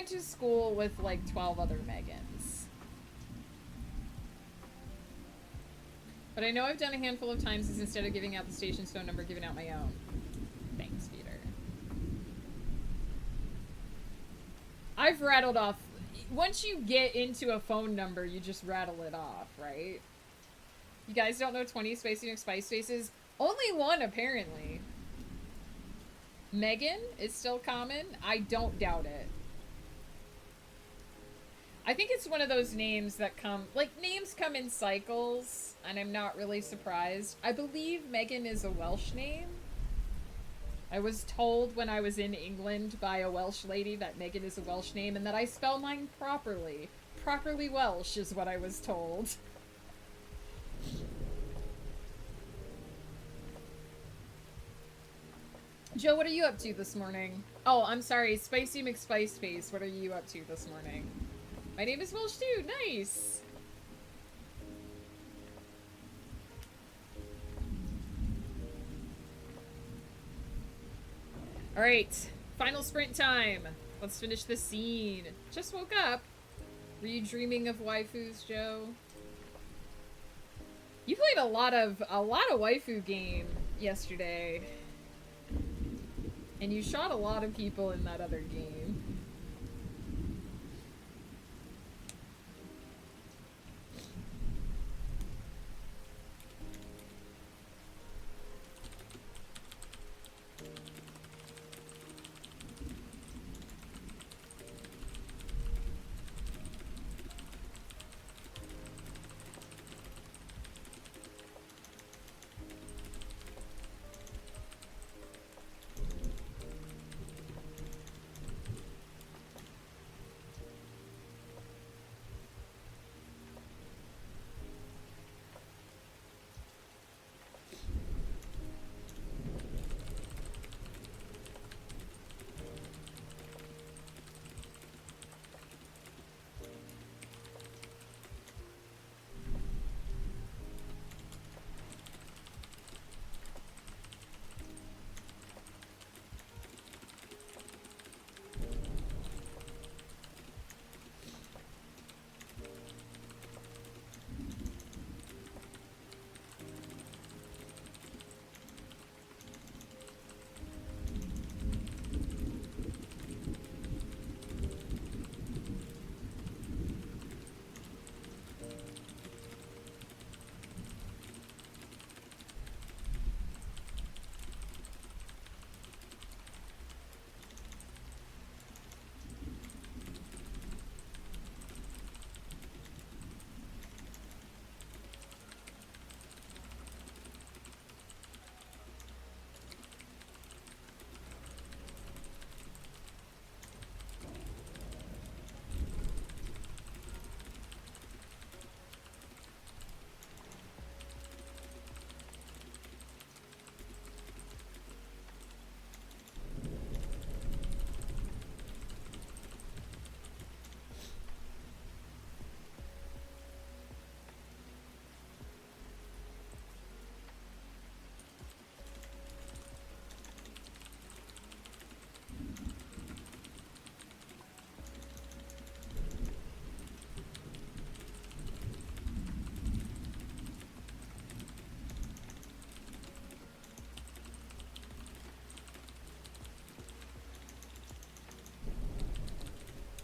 to school with like 12 other Megans. But I know I've done a handful of times is instead of giving out the station's phone number, giving out my own. Thanks, Peter. I've rattled off... Once you get into a phone number, you just rattle it off, right? You guys don't know 20 Spicy McSpicefaces? Only one, apparently. Megan is still common? I don't doubt it. I think it's one of those names that come... Like, names come in cycles, and I'm not really surprised. I believe Megan is a Welsh name. I was told when I was in England by a Welsh lady that Megan is a Welsh name, and that I spell mine properly. Properly Welsh is what I was told. Joe, what are you up to this morning? Oh, I'm sorry, Spicy McSpiceface, what are you up to this morning? My name is Welsh too, nice! Alright, final sprint time. Let's finish the scene. Just woke up. Were you dreaming of waifus, Joe? You played a lot of waifu game yesterday, and you shot a lot of people in that other game.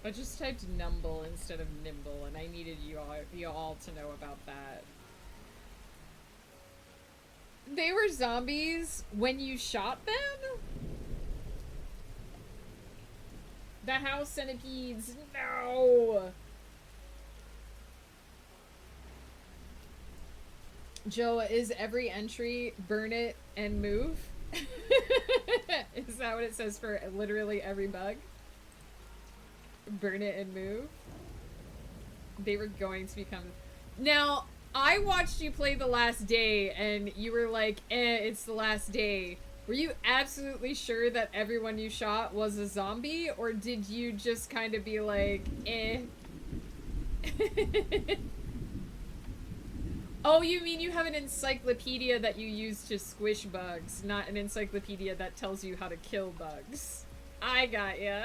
I just typed numble instead of nimble, and I needed you all to know about that. They were zombies when you shot them? The house centipedes, no! Joe, is every entry burn it and move? Is that what it says for literally every bug? Burn it and move? They were going to become... Now, I watched you play the last day, and you were like, it's the last day. Were you absolutely sure that everyone you shot was a zombie, or did you just kind of be like, eh? Oh, you mean you have an encyclopedia that you use to squish bugs, not an encyclopedia that tells you how to kill bugs. I got ya.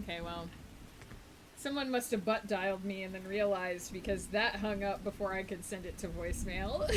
Okay, well, someone must have butt dialed me and then realized because that hung up before I could send it to voicemail.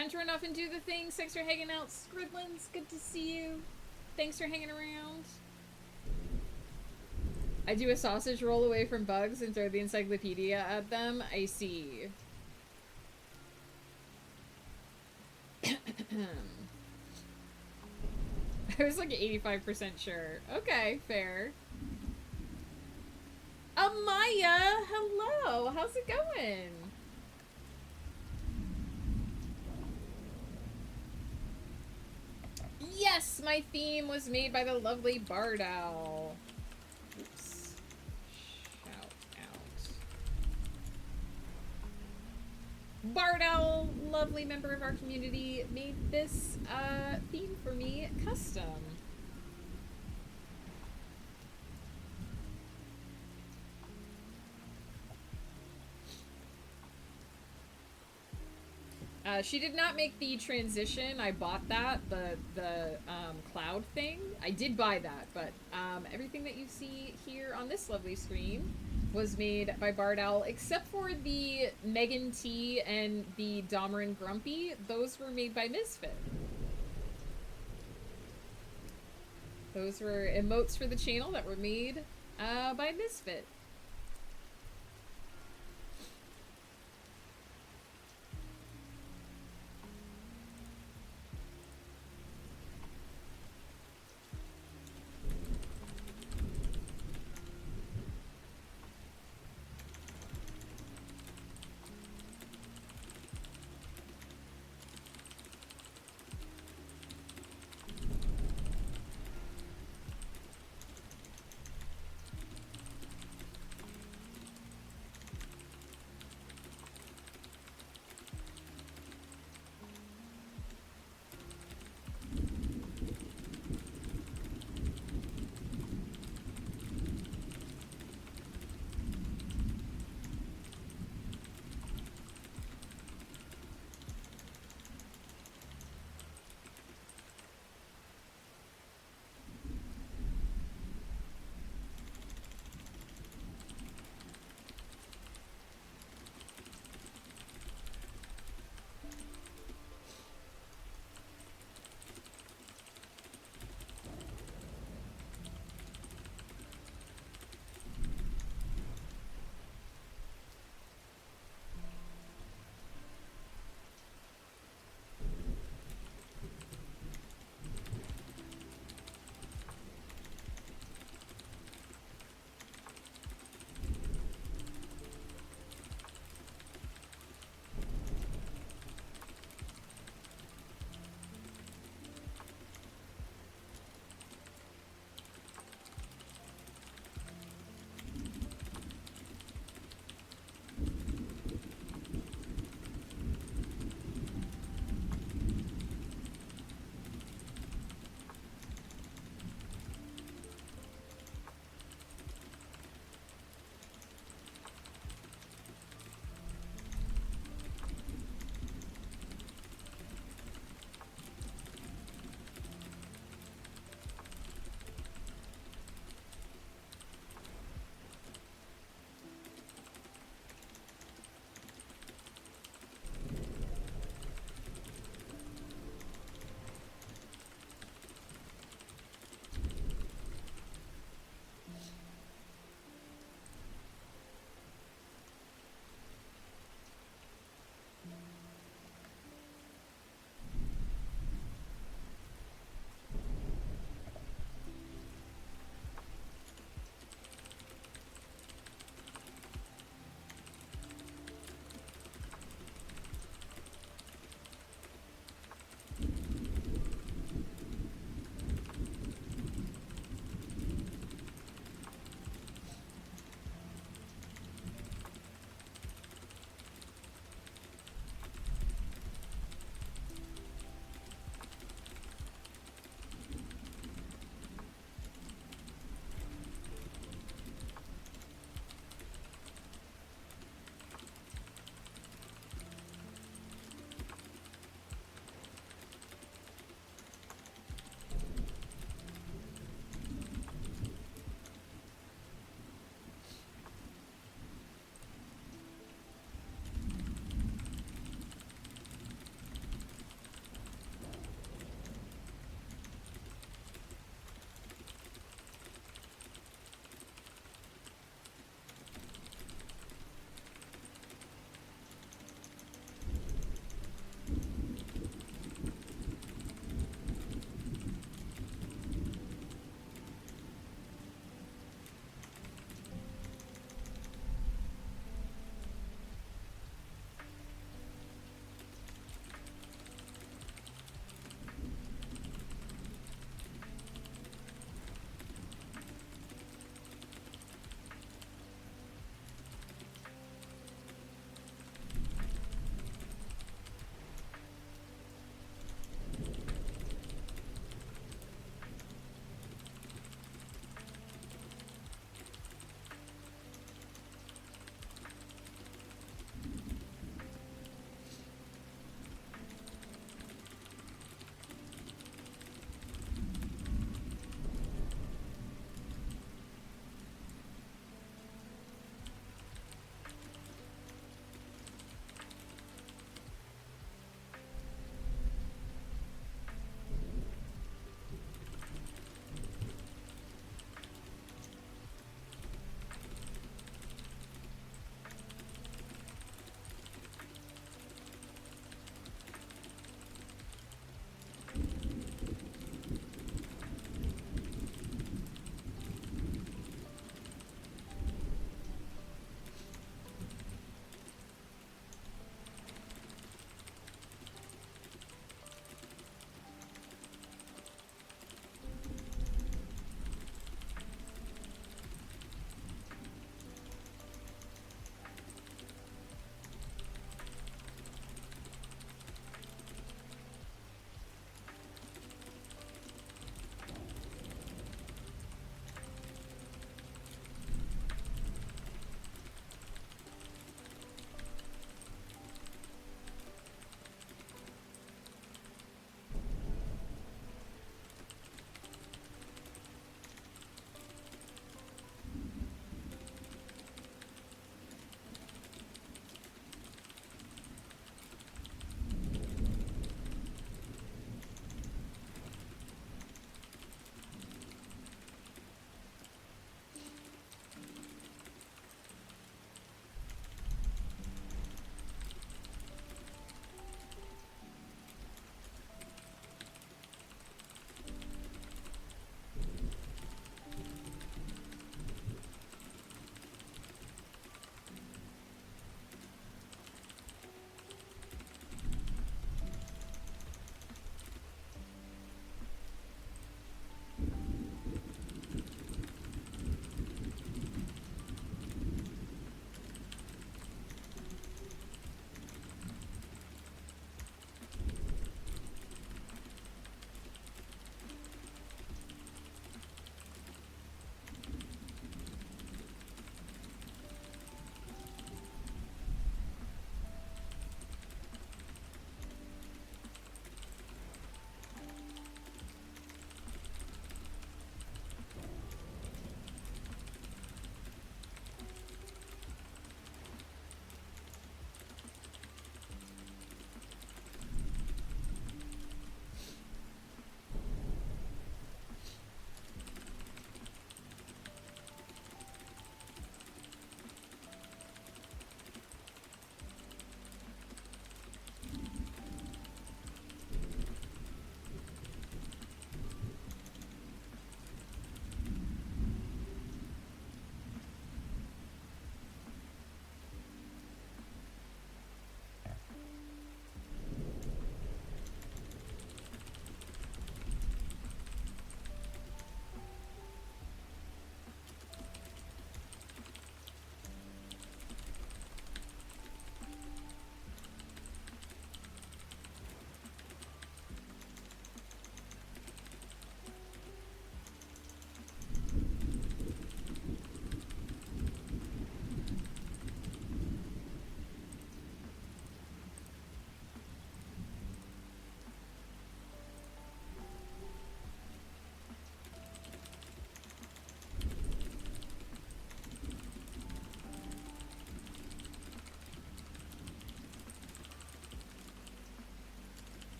Time to run off and do the things. Thanks for hanging out, Scriblins. Good to see you. Thanks for hanging around. I do a sausage roll away from bugs and throw the encyclopedia at them. I see. I was like 85% sure. Okay, fair. Amaya, hello. How's it going? Yes, my theme was made by the lovely Bardow. Oops. Shout out. Bardow, lovely member of our community, made this theme for me custom. She did not make the transition. I bought that, the cloud thing. I did buy that, but everything that you see here on this lovely screen was made by Bardow, except for the Megan T and the Domerin Grumpy. Those were made by Misfit. Those were emotes for the channel that were made by Misfit.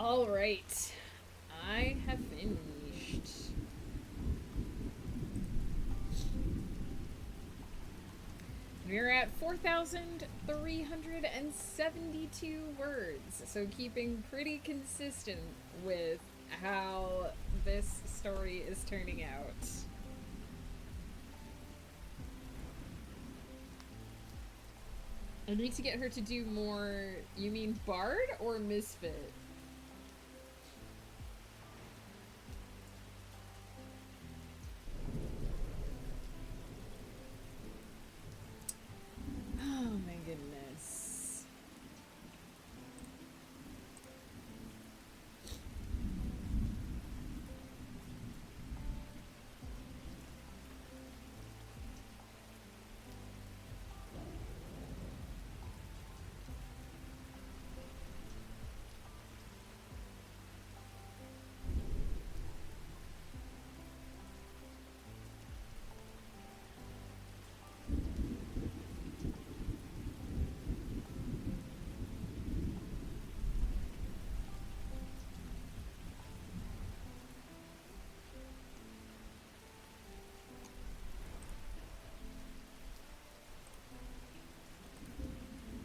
All right. I have finished. We're at 4,372 words, so keeping pretty consistent with how this story is turning out. I need to get her to do more. You mean Bard or Misfit? Oh my goodness.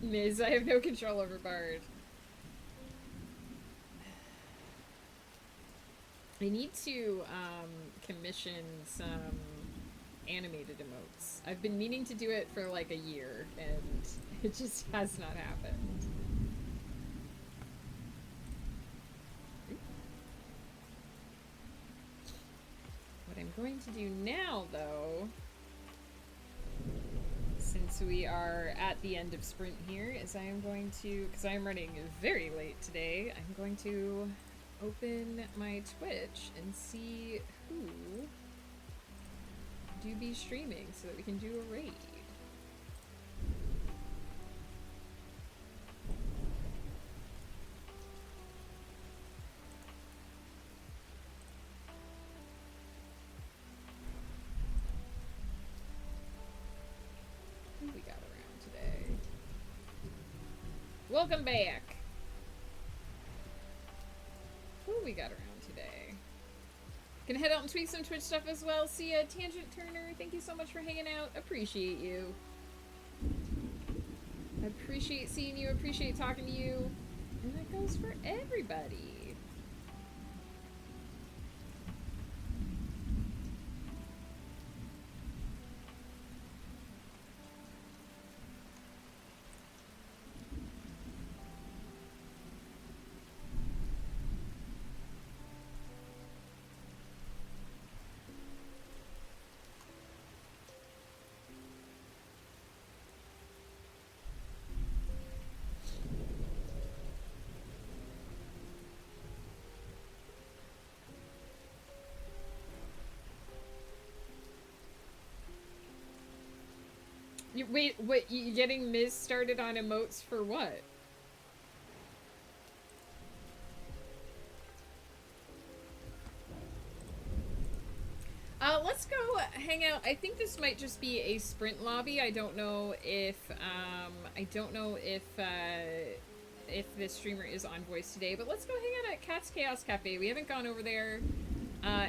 Miz, I have no control over Bard. I need to commission some animated emotes. I've been meaning to do it for like a year, and it just has not happened. What I'm going to do now, though, since we are at the end of sprint here, is I am going to, because I am running very late today, I'm going to open my Twitch and see who do be streaming so that we can do a raid. Who we got around today? Welcome back! Who we got around today? Gonna head out and tweak some Twitch stuff as well. See ya, Tangent Turner. Thank you so much for hanging out. Appreciate you. I appreciate seeing you. Appreciate talking to you. And that goes for everybody. Wait, what? You getting Miz started on emotes for what? Let's go hang out. I think this might just be a sprint lobby. I don't know if if this streamer is on voice today, but let's go hang out at Cat's Chaos Cafe. We haven't gone over there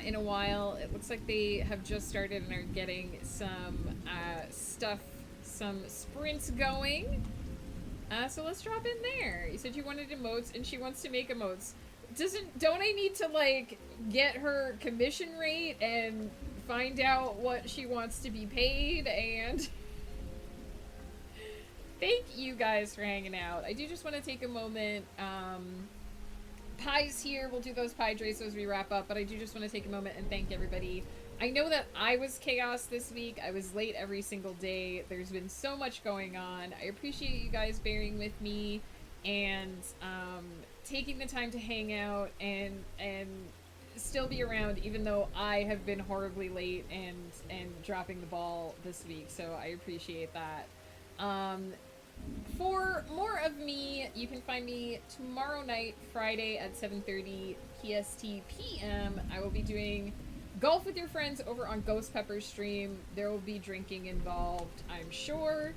in a while. It looks like they have just started and are getting some stuff, some sprints going. So let's drop in there. You said you wanted emotes, and she wants to make emotes. Don't I need to, like, get her commission rate and find out what she wants to be paid? And thank you guys for hanging out. I do just want to take a moment. Pie's here. We'll do those pie drays as we wrap up, but I do just want to take a moment and thank everybody. I know that I was chaos this week. I was late every single day. There's been so much going on. I appreciate you guys bearing with me and taking the time to hang out and still be around, even though I have been horribly late and dropping the ball this week. So I appreciate that. For more of me, you can find me tomorrow night, Friday at 7:30 PST PM. I will be doing golf with your friends over on Ghost Pepper's stream. There will be drinking involved, I'm sure.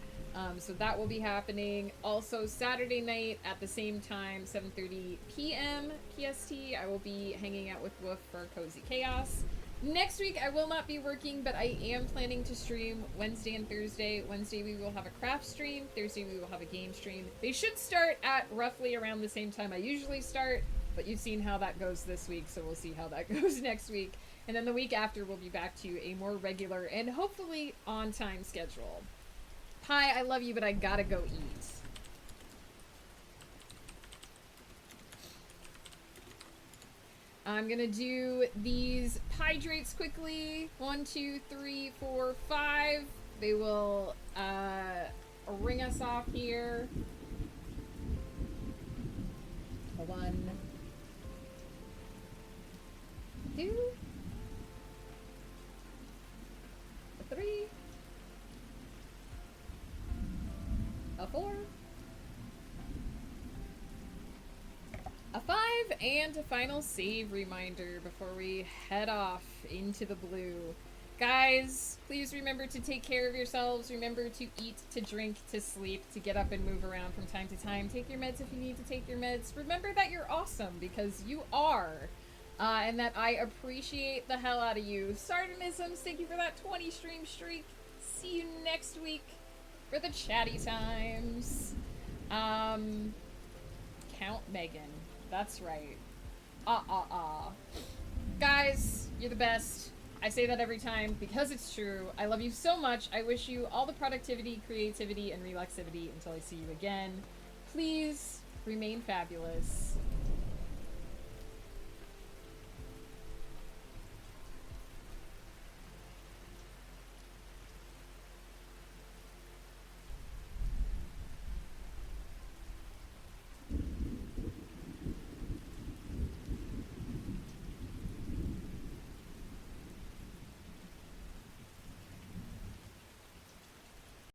So that will be happening. Also, Saturday night at the same time, 7:30 p.m. PST, I will be hanging out with Woof for Cozy Chaos. Next week, I will not be working, but I am planning to stream Wednesday and Thursday. Wednesday, we will have a craft stream. Thursday, we will have a game stream. They should start at roughly around the same time I usually start, but you've seen how that goes this week, so we'll see how that goes next week. And then the week after, we'll be back to a more regular and hopefully on-time schedule. Hi, I love you, but I gotta go eat. I'm gonna do these hydrates quickly. 1, 2, 3, 4, 5. They will ring us off here. 1, 2, 3, a 4, a 5, and a final save reminder before we head off into the blue. Guys, please remember to take care of yourselves. Remember to eat, to drink, to sleep, to get up and move around from time to time. Take your meds if you need to take your meds. Remember that you're awesome, because you are. And that I appreciate the hell out of you. Sardonisms, thank you for that 20 stream streak. See you next week for the chatty times. Count Megan. That's right. Guys, you're the best. I say that every time because it's true. I love you so much. I wish you all the productivity, creativity, and relaxivity until I see you again. Please remain fabulous.